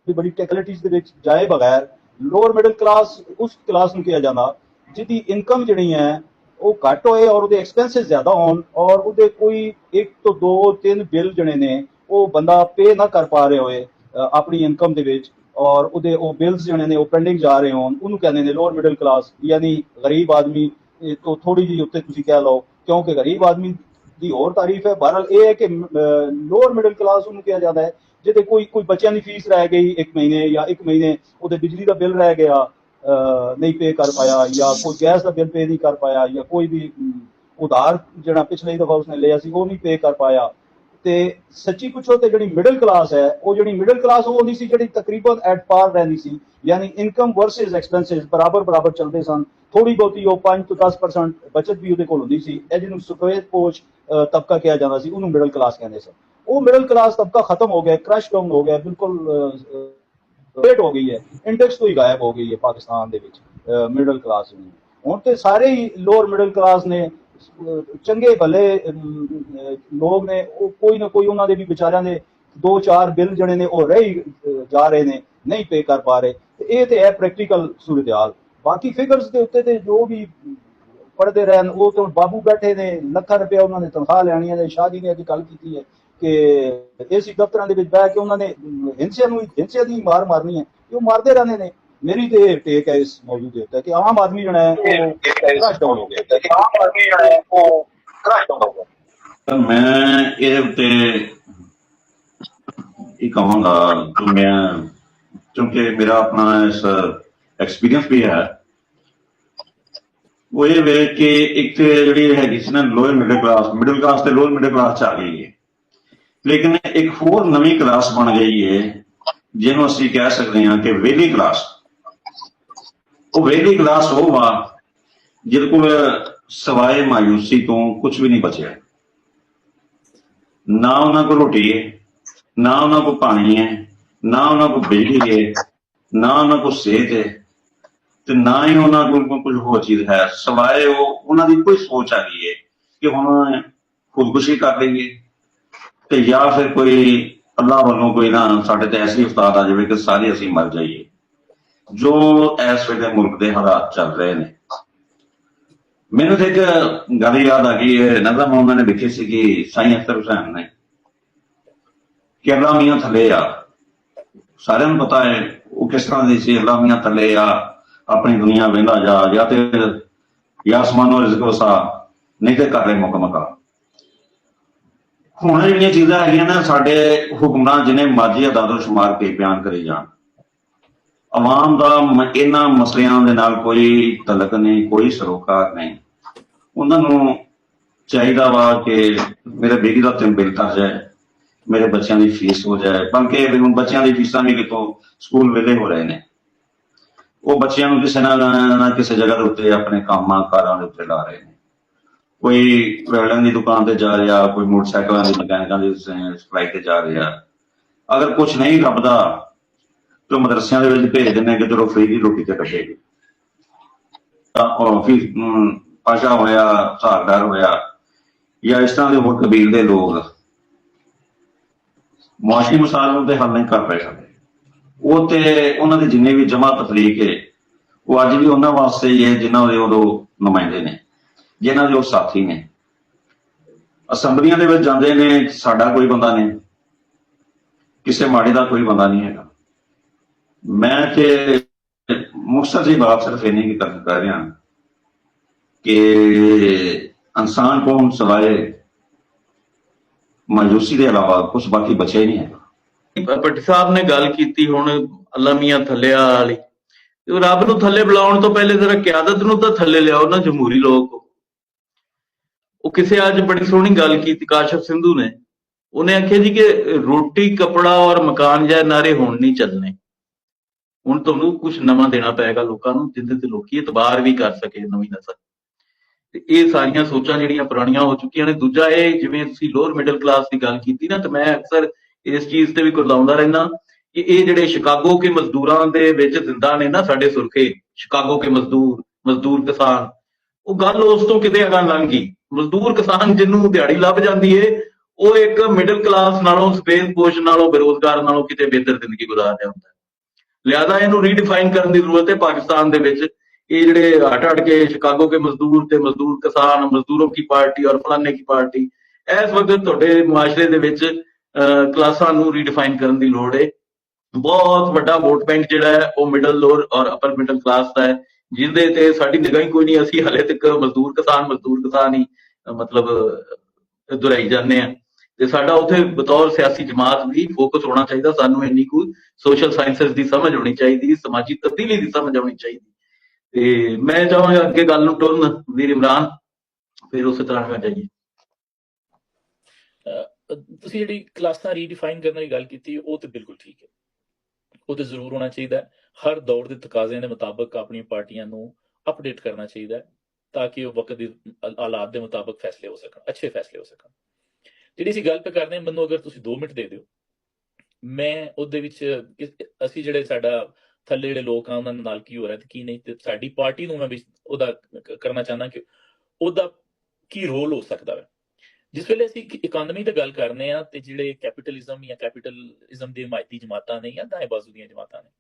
ਵੀ ਬੜੀ ਟੈਕਨੀਕਲਿਟੀਜ਼ ਦੇ ਵਿੱਚ ਜਾਏ ਬਗੈਰ ਲੋਅਰ ਮਿਡਲ ਕਲਾਸ ਉਸ ਕਲਾਸ ਨੂੰ ਕਿਹਾ ਜਾਂਦਾ ਜਿਹਦੀ ਇਨਕਮ ਜਿਹੜੀ ਹੈ ਉਹ ਘੱਟ ਹੋਏ ਔਰ ਉਹਦੇ ਐਕਸਪੈਂਸਿਸ ਜ਼ਿਆਦਾ ਹੋਣ ਔਰ ਉਹਦੇ ਕੋਈ 1 ਤੋਂ 2 3 ਬਿੱਲ ਜਿਹੜੇ ਨੇ ਉਹ ਬੰਦਾ ਪੇ ਨਾ ਕਰ ਪਾ ਰਹੇ ਹੋਏ ਆਪਣੀ ਇਨਕਮ ਦੇ ਵਿੱਚ, ਔਰ ਉਹਦੇ ਉਹ ਬਿਲਸ ਜਿਹੜੇ ਨੇ ਉਹ ਪੈਂਡਿੰਗ ਜਾ ਰਹੇ ਹੋਣ, ਉਹਨੂੰ ਕਹਿੰਦੇ ਨੇ ਲੋਅਰ ਮਿਡਲ ਕਲਾਸ। ਯਾਨੀ ਗਰੀਬ ਆਦਮੀ ਤੋਂ ਥੋੜੀ ਜਿਹੀ ਉੱਤੇ ਤੁਸੀਂ ਕਹਿ ਲਓ, ਕਿਉਂਕਿ ਗਰੀਬ ਆਦਮੀ ਦੀ ਹੋਰ ਤਾਰੀਫ ਹੈ। ਬਹਰਹਾਲ ਇਹ ਹੈ ਕਿ ਲੋਅਰ ਮਿਡਲ ਕਲਾਸ ਉਹਨੂੰ ਕਿਹਾ ਜਾਂਦਾ ਹੈ ਜਿਹਦੇ ਕੋਈ ਬੱਚਿਆਂ ਦੀ ਫੀਸ ਰਹਿ ਗਈ 1 ਮਹੀਨੇ ਜਾਂ 1 ਮਹੀਨੇ ਉਹਦੇ ਬਿਜਲੀ ਦਾ ਬਿੱਲ ਰਹਿ ਗਿਆ ਨਹੀਂ ਪੇ ਕਰ ਪਾਇਆ, ਜਾਂ ਕੋਈ ਗੈਸ ਦਾ ਬਿੱਲ ਪੇ ਨਹੀਂ ਕਰ ਪਾਇਆ, ਜਾਂ ਕੋਈ ਵੀ ਉਧਾਰ ਜਿਹੜਾ ਪਿਛਲੇ ਦਫਾ ਉਸਨੇ ਲਿਆ ਸੀ ਉਹ ਨਹੀਂ ਪੇ ਕਰ ਪਾਇਆ। ਤੇ ਸੱਚੀ ਪੁੱਛੋ ਤੇ ਜਿਹੜੀ ਮਿਡਲ ਕਲਾਸ ਹੈ ਉਹ ਜਿਹੜੀ ਮਿਡਲ ਕਲਾਸ ਉਹ ਹੁੰਦੀ ਸੀ ਜਿਹੜੀ ਤਕਰੀਬਨ ਐਟ ਪਾਰ ਰਹਿੰਦੀ ਸੀ, ਯਾਨੀ ਇਨਕਮ ਵਰਸਸ ਐਕਸਪੈਂਸਿਸ ਬਰਾਬਰ ਚੱਲਦੇ ਸਨ। ਥੋੜੀ ਬਹੁਤੀ ਉਹ 5 ਤੋਂ 10% ਬਚਤ ਵੀ ਉਹਦੇ ਕੋਲ ਹੁੰਦੀ ਸੀ। ਇਹ ਜਿਹਨੂੰ ਸਫੇਦ ਪੋਸ਼ ਤਬਕਾ ਕਿਹਾ ਜਾਂਦਾ ਸੀ ਉਹਨੂੰ ਮਿਡਲ ਕਲਾਸ ਕਹਿੰਦੇ ਸਨ। ਉਹ ਮਿਡਲ ਕਲਾਸ ਤਬਕਾ ਖਤਮ ਹੋ ਗਿਆ, ਕ੍ਰਸ਼ ਡਾਊਨ ਹੋ ਗਿਆ, ਬਿਲਕੁਲ ਰੇਟ ਹੋ ਗਈ ਹੈ, ਇੰਡੈਕਸ ਤੋਂ ਹੀ ਗਾਇਬ ਹੋ ਗਈ ਹੈ ਪਾਕਿਸਤਾਨ ਦੇ ਵਿੱਚ ਮਿਡਲ ਕਲਾਸ ਨੂੰ। ਹੁਣ ਤੇ ਸਾਰੇ ਹੀ ਲੋਅਰ ਮਿਡਲ ਕਲਾਸ ਨੇ, ਚੰਗੇ ਭਲੇ ਲੋਕ ਨੇ, ਉਹ ਕੋਈ ਨਾ ਕੋਈ ਉਹਨਾਂ ਦੇ ਵੀ ਵਿਚਾਰਿਆਂ ਦੇ 2-4 ਬਿੱਲ ਜਿਹੜੇ ਨੇ ਉਹ ਰਹਿ ਜਾ ਰਹੇ ਨੇ, ਨਹੀਂ ਪੇ ਕਰ ਪਾ ਰਹੇ। ਇਹ ਤੇ ਹੈ ਪ੍ਰੈਕਟੀਕਲ ਸੂਰਤ-ਹਾਲ। ਬਾਕੀ ਫਿਗਰਸ ਦੇ ਉੱਤੇ ਤੇ ਜੋ ਵੀ ਪੜ੍ਹਦੇ ਰਹਿਣ, ਉਹ ਤਾਂ ਬਾਬੂ ਬੈਠੇ ਨੇ, ਲੱਖਾਂ ਰੁਪਇਆ ਉਹਨਾਂ ਨੇ ਤਨਖਾਹ ਲੈਣੀਆਂ ਨੇ। ਸ਼ਾਹ ਜੀ ਨੇ ਅੱਜ ਗੱਲ ਕੀਤੀ ਹੈ ਕਿ ਏਸੀ ਦਫ਼ਤਰਾਂ ਦੇ ਵਿੱਚ ਬਹਿ ਕੇ ਉਹਨਾਂ ਨੇ ਹਿੰਸਿਆ ਦੀ ਮਾਰ ਮਾਰਨੀ ਹੈ, ਉਹ ਮਾਰਦੇ ਰਹਿੰਦੇ ਨੇ। ਮੇਰੀ ਤੇ ਟੇਕ ਹੈ ਇਸ ਮੌਜੂ ਦੇ ਉੱਤੇ ਕਿ ਆਮ ਆਦਮੀ ਜਿਹੜਾ ਹੈ ਉਹ ਕ੍ਰਸ਼ ਡਾਊਨ ਹੋ ਗਿਆ। ਮੈਂ ਇਹਦੇ ਉੱਤੇ ਇਹ ਕਹਾਂਗਾ ਕਿ ਮੈਂ, ਕਿਉਂਕਿ ਮੇਰਾ ਆਪਣਾ ਇਸ ਐਕਸਪੀਰੀਅੰਸ ਵੀ ਹੈ, ਉਹ ਇਹ ਵੇ ਕਿ ਇੱਕ ਜਿਹੜੀ ਹੈਗੀ ਸੀ ਨਾ ਲੋਅਰ ਮਿਡਲ ਕਲਾਸ ਤੇ ਲੋਅਰ ਮਿਡਲ ਕਲਾਸ ਚ ਆ ਗਈ ਹੈ, ਲੇਕਿਨ ਇੱਕ ਹੋਰ ਨਵੀਂ ਕਲਾਸ ਬਣ ਗਈ ਹੈ ਜਿਹਨੂੰ ਅਸੀਂ ਕਹਿ ਸਕਦੇ ਹਾਂ ਕਿ ਵਿਹਲੀ ਕਲਾਸ। ਉਹ ਵਿਹਲੀ ਕਲਾਸ ਉਹ ਵਾ ਜਿਹਦੇ ਕੋਲ ਸਵਾਏ ਮਾਯੂਸੀ ਤੋਂ ਕੁਝ ਵੀ ਨਹੀਂ ਬਚਿਆ। ਨਾ ਉਹਨਾਂ ਕੋਲ ਰੋਟੀ ਹੈ, ਨਾ ਉਹਨਾਂ ਕੋਲ ਪਾਣੀ ਹੈ, ਨਾ ਉਹਨਾਂ ਕੋਲ ਬਿਜਲੀ ਹੈ, ਨਾ ਉਹਨਾਂ ਕੋਲ ਸਿਹਤ ਹੈ, ਤੇ ਨਾ ਹੀ ਉਹਨਾਂ ਕੋਲ ਕੁਝ ਹੋਰ ਚੀਜ਼ ਹੈ ਸਵਾਏ ਉਹਨਾਂ ਦੀ ਕੋਈ ਸੋਚ ਆ ਗਈ ਹੈ ਕਿ ਹੁਣ ਖੁਦਕੁਸ਼ੀ ਕਰ ਲਈਏ, ਤੇ ਜਾਂ ਫਿਰ ਕੋਈ ਅੱਲਾਹ ਵੱਲੋਂ ਕੋਈ ਨਾ ਸਾਡੇ ਤੇ ਐਸੀ ਉਸਤਾਦ ਆ ਜਾਵੇ ਕਿ ਸਾਰੇ ਅਸੀਂ ਮਰ ਜਾਈਏ, ਜੋ ਇਸ ਵੇਲੇ ਮੁਲਕ ਦੇ ਹਾਲਾਤ ਚੱਲ ਰਹੇ ਨੇ। ਮੈਨੂੰ ਤੇ ਇੱਕ ਗੱਲ ਯਾਦ ਆ ਗਈ ਹੈ, ਨਜ਼ਮ ਉਹਨਾਂ ਨੇ ਲਿਖੀ ਸੀਗੀ ਸਾਈਂ ਅਖਤਰ ਹੁਸੈਨ ਨੇ, ਕਿ ਅੱਲਾ ਮੀਆਂ ਥੱਲੇ ਆ। ਸਾਰਿਆਂ ਨੂੰ ਪਤਾ ਹੈ ਉਹ ਕਿਸ ਤਰ੍ਹਾਂ ਦੀ ਸੀ। ਅੱਲਾ ਮੀਆਂ ਥੱਲੇ ਆ, ਆਪਣੀ ਦੁਨੀਆ ਵਹਿੰਦਾ ਜਾ, ਜਾਂ ਤੇ ਜਾਂ ਅਸਮਾਨੋਂ ਰਿਜ਼ਕ ਵਸਾ, ਨਹੀਂ ਤੇ ਕਰ ਰਹੇ ਮੁਕਮਕਾ। ਹੁਣ ਜਿਹੜੀਆਂ ਚੀਜ਼ਾਂ ਹੈਗੀਆਂ ਨਾ, ਸਾਡੇ ਹੁਕਮਰਾਨ ਜਿੰਨੇ ਮਰਜ਼ੀ ਅਦਾਦੋ ਸ਼ੁਮਾਰ ਕੇ ਬਿਆਨ ਕਰੀ ਜਾਣ, ਆਵਾਮ ਦਾ ਇਹਨਾਂ ਮਸਲਿਆਂ ਦੇ ਨਾਲ ਕੋਈ ਤਲਕ ਨਹੀਂ, ਕੋਈ ਸਰੋਕਾਰ ਨਹੀਂ। ਉਹਨਾਂ ਨੂੰ ਚਾਹੀਦਾ ਵਾ ਕਿ ਮੇਰੇ ਬੇਟੀ ਦਾ ਬਿੱਲ ਤਰ ਜਾਏ, ਮੇਰੇ ਬੱਚਿਆਂ ਦੀ ਫੀਸ ਹੋ ਜਾਏ। ਬਲਕਿ ਹੁਣ ਬੱਚਿਆਂ ਦੀ ਫੀਸਾਂ ਵੀ ਕਿਤੋਂ ਸਕੂਲ ਵਿਹਲੇ ਹੋ ਰਹੇ ਨੇ, ਉਹ ਬੱਚਿਆਂ ਨੂੰ ਕਿਸੇ ਨਾ ਕਿਸੇ ਜਗ੍ਹਾ ਦੇ ਉੱਤੇ ਆਪਣੇ ਕੰਮਾਂ ਕਾਰਾਂ ਦੇ ਉੱਤੇ ਲਾ ਰਹੇ ਨੇ। ਕੋਈ ਵੈਲਡਿੰਗ ਦੀ ਦੁਕਾਨ ਤੇ ਜਾ ਰਿਹਾ, ਕੋਈ ਮੋਟਰਸਾਈਕਲਾਂ ਦੀ ਮਕੈਨਿਕਾਂ ਦੀ ਸਪਲਾਈ ਤੇ ਜਾ ਰਿਹਾ। ਅਗਰ ਕੁਛ ਨਹੀਂ ਲੱਭਦਾ ਤੇ ਮਦਰਸਿਆਂ ਦੇ ਵਿੱਚ ਭੇਜ ਦਿੰਦੇ ਕਿ ਚਲੋ ਫ੍ਰੀ ਦੀ ਰੋਟੀ ਤੇ ਕੱਢੇਗੀ। ਪਾਸ਼ਾ ਹੋਇਆ, ਹਸਾਰਦਾਰ ਹੋਇਆ, ਜਾਂ ਇਸ ਤਰ੍ਹਾਂ ਦੇ ਹੋਰ ਕਬੀਲ ਦੇ ਲੋਕ ਮੁਆਸ਼ੀ ਮਸਾਇਲ ਨੂੰ ਤੇ ਹੱਲ ਨਹੀਂ ਕਰ ਪਏ ਸਕਦੇ। ਉਹ ਤੇ ਉਹਨਾਂ ਦੇ ਜਿੰਨੇ ਵੀ ਜਮਾ ਤਫਰੀਕ ਹੈ ਉਹ ਅੱਜ ਵੀ ਉਹਨਾਂ ਵਾਸਤੇ ਹੀ ਹੈ ਜਿਨ੍ਹਾਂ ਦੇ ਉਦੋਂ ਨੁਮਾਇੰਦੇ ਨੇ, ਜਿਨ੍ਹਾਂ ਦੇ ਉਹ ਸਾਥੀ ਨੇ। ਅਸੈਂਬਲੀਆਂ ਦੇ ਵਿੱਚ ਜਾਂਦੇ ਨੇ, ਸਾਡਾ ਕੋਈ ਬੰਦਾ ਨਹੀਂ, ਕਿਸੇ ਮਾੜੇ ਦਾ ਕੋਈ ਬੰਦਾ ਨਹੀਂ ਹੈਗਾ। ਮੈਂ ਤੇ ਮੁਖਤਸਰ ਜੀ ਬਾਤ ਸਿਰਫ ਇੰਨੀ ਕੀ ਕਰ ਰਿਹਾ ਕਿ ਇਨਸਾਨ ਕੋਲ ਸਵਾਏ ਮਾਯੂਸੀ ਦੇ ਇਲਾਵਾ ਕੁਝ ਬਾਕੀ ਬਚਿਆ ਹੀ ਨਹੀਂ ਹੈਗਾ। ਭੱਟੀ ਸਾਹਿਬ ਨੇ ਗੱਲ ਕੀਤੀ ਹੁਣ ਅੱਲਾ ਮੀਆਂ ਥੱਲੇ ਵਾਲੀ, ਰੱਬ ਨੂੰ ਥੱਲੇ ਬੁਲਾਉਣ ਤੋਂ ਪਹਿਲੇ ਜ਼ਰਾ ਕਿਆਦਤ ਨੂੰ ਤਾਂ ਥੱਲੇ ਲਿਆਓ ਨਾ ਜਮਹੂਰੀ ਲੋਕ। ਉਹ ਕਿਸੇ ਅੱਜ ਬੜੀ ਸੋਹਣੀ ਗੱਲ ਕੀਤੀ ਕਾਸ਼ਫ ਸਿੰਧੂ ਨੇ। ਉਹਨੇ ਆਖਿਆ ਜੀ ਕਿ ਰੋਟੀ ਕਪੜਾ ਔਰ ਮਕਾਨ ਜਾਂ ਨਾਰੇ ਹੁਣ ਨਹੀਂ ਚੱਲਣੇ, ਹੁਣ ਤੁਹਾਨੂੰ ਕੁਝ ਨਵਾਂ ਦੇਣਾ ਪਏਗਾ ਲੋਕਾਂ ਨੂੰ, ਜਿਹਦੇ ਤੇ ਲੋਕੀ ਇਤਬਾਰ ਵੀ ਕਰ ਸਕੇ ਨਵੀਂ ਨਸਲ। ਤੇ ਇਹ ਸਾਰੀਆਂ ਸੋਚਾਂ ਜਿਹੜੀਆਂ ਪੁਰਾਣੀਆਂ ਹੋ ਚੁੱਕੀਆਂ ਨੇ। ਦੂਜਾ ਇਹ ਜਿਵੇਂ ਤੁਸੀਂ ਲੋਅਰ ਮਿਡਲ ਕਲਾਸ ਦੀ ਗੱਲ ਕੀਤੀ ਨਾ, ਤੇ ਮੈਂ ਅਕਸਰ ਇਸ ਚੀਜ਼ ਤੇ ਵੀ ਕੁਰਲਾਉਂਦਾ ਰਹਿੰਦਾ ਕਿ ਇਹ ਜਿਹੜੇ ਸ਼ਿਕਾਗੋ ਕੇ ਮਜ਼ਦੂਰਾਂ ਦੇ ਵਿੱਚ ਜ਼ਿੰਦਾ ਨੇ ਨਾ ਸਾਡੇ ਸੁਰਖੇ, ਸ਼ਿਕਾਗੋ ਕੇ ਮਜ਼ਦੂਰ ਕਿਸਾਨ, ਉਹ ਗੱਲ ਉਸ ਤੋਂ ਕਿਤੇ ਅਗਾਂਹ ਲੰਘ ਗਈ। ਮਜ਼ਦੂਰ ਕਿਸਾਨ ਜਿਹਨੂੰ ਦਿਹਾੜੀ ਲੱਭ ਜਾਂਦੀ ਏ, ਉਹ ਇੱਕ ਮਿਡਲ ਕਲਾਸ ਨਾਲੋਂ, ਸਫੇਦ ਪੋਸ਼ ਨਾਲੋਂ, ਬੇਰੁਜ਼ਗਾਰ ਨਾਲੋਂ ਕਿਤੇ ਬਿਹਤਰ ਜ਼ਿੰਦਗੀ ਗੁਜ਼ਾਰ ਰਿਹਾ ਹੁੰਦਾ। ਲਿਹਾਜ਼ਾ ਇਹਨੂੰ ਰੀਡਿਫਾਈਨ ਕਰਨ ਦੀ ਜ਼ਰੂਰਤ ਹੈ ਪਾਕਿਸਤਾਨ ਦੇ ਵਿੱਚ। ਇਹ ਜਿਹੜੇ ਹਟ ਕੇ ਸ਼ਿਕਾਗੋ ਕੇ ਮਜ਼ਦੂਰ ਤੇ ਮਜ਼ਦੂਰ ਕਿਸਾਨ, ਮਜ਼ਦੂਰੋਂ ਕੀ ਪਾਰਟੀ ਔਰ ਫਲਾਨੇ ਕੀ ਪਾਰਟੀ, ਇਸ ਵਕਤ ਤੁਹਾਡੇ ਮੁਆਸ਼ਰੇ ਦੇ ਵਿੱਚ ਕਲਾਸਾਂ ਨੂੰ ਰੀਡਿਫਾਈਨ ਕਰਨ ਦੀ ਲੋੜ ਹੈ। ਬਹੁਤ ਵੱਡਾ ਵੋਟ ਬੈਂਕ ਜਿਹੜਾ ਹੈ ਉਹ ਮਿਡਲ, ਲੋਅਰ ਔਰ ਅਪਰ ਮਿਡਲ ਕਲਾਸ ਦਾ ਹੈ, ਜਿਹਦੇ ਤੇ ਸਾਡੀ ਨਿਗਾਹ ਹੀ ਕੋਈ ਨਹੀਂ। ਅਸੀਂ ਹਲੇ ਤੱਕ ਮਜ਼ਦੂਰ ਕਿਸਾਨ ਹੀ ਮਤਲਬ ਦੁਹਰਾਈ ਜਾਂਦੇ ਆ। ਤੇ ਸਾਡਾ ਉੱਥੇ ਬਤੌਰ ਸਿਆਸੀ ਜਮਾਤ ਵੀ ਫੋਕਸ ਹੋਣਾ ਚਾਹੀਦਾ। ਸਾਨੂੰ ਇੰਨੀ ਕੁ ਸੋਸ਼ਲ ਸਾਇੰਸਿਸ ਦੀ ਸਮਝ ਹੋਣੀ ਚਾਹੀਦੀ, ਸਮਾਜੀ ਤਬਦੀਲੀ ਦੀ ਸਮਝ ਆਉਣੀ ਚਾਹੀਦੀ। ਤੇ ਮੈਂ ਚਾਹਾਂਗਾ ਅੱਗੇ ਗੱਲ ਨੂੰ ਟੁਰਨ ਵੀਰ ਇਮਰਾਨ, ਫਿਰ ਉਸੇ ਤਰ੍ਹਾਂ ਨਾਲ ਜਾਈਏ। ਤੁਸੀਂ ਜਿਹੜੀ ਕਲਾਸਾਂ ਰੀਡਿਫਾਈਨ ਕਰਨ ਦੀ ਗੱਲ ਕੀਤੀ, ਉਹ ਤੇ ਬਿਲਕੁਲ ਠੀਕ ਹੈ, ਉਹ ਤੇ ਜ਼ਰੂਰ ਹੋਣਾ ਚਾਹੀਦਾ। ਹਰ ਦੌਰ ਦੇ ਤਕਾਜ਼ਿਆਂ ਦੇ ਮੁਤਾਬਕ ਆਪਣੀਆਂ ਪਾਰਟੀਆਂ ਨੂੰ ਅਪਡੇਟ ਕਰਨਾ ਚਾਹੀਦਾ ਹੈ, ਤਾਂ ਕਿ ਉਹ ਵਕਤ ਦੀ ਹਾਲਾਤ ਦੇ ਮੁਤਾਬਕ ਫੈਸਲੇ ਹੋ ਸਕਣ, ਅੱਛੇ ਫੈਸਲੇ ਹੋ ਸਕਣ। ਜਿਹੜੀ ਅਸੀਂ ਗੱਲ ਕਰਦੇ ਹਾਂ, ਮੈਨੂੰ ਅਗਰ ਤੁਸੀਂ 2 ਮਿੰਟ ਦੇ ਦਿਓ, ਮੈਂ ਉਹਦੇ ਵਿੱਚ ਅਸੀਂ ਜਿਹੜੇ ਸਾਡਾ ਥੱਲੇ ਜਿਹੜੇ ਲੋਕ ਆ ਉਹਨਾਂ ਨਾਲ ਕੀ ਹੋ ਰਿਹਾ ਤੇ ਕੀ ਨਹੀਂ, ਤੇ ਸਾਡੀ ਪਾਰਟੀ ਨੂੰ ਮੈਂ ਵੀ ਉਹਦਾ ਕਰਨਾ ਚਾਹੁੰਦਾ ਕਿ ਉਹਦਾ ਕੀ ਰੋਲ ਹੋ ਸਕਦਾ ਹੈ। ਜਿਸ ਵੇਲੇ ਅਸੀਂ ਇਕਨੋਮੀ ਦੀ ਗੱਲ ਕਰਨੇ ਆ, ਤੇ ਜਿਹੜੇ ਕੈਪੀਟਲਿਜ਼ਮ ਜਾਂ ਕੈਪੀਟਲਿਜ਼ਮ ਦੇ ਹਮਾਇਤੀ ਜਮਾਤਾਂ ਨੇ ਜਾਂ ਦਾਏ ਬਾਜ਼ੂ ਦੀਆਂ ਜਮਾਤਾਂ ਨੇ,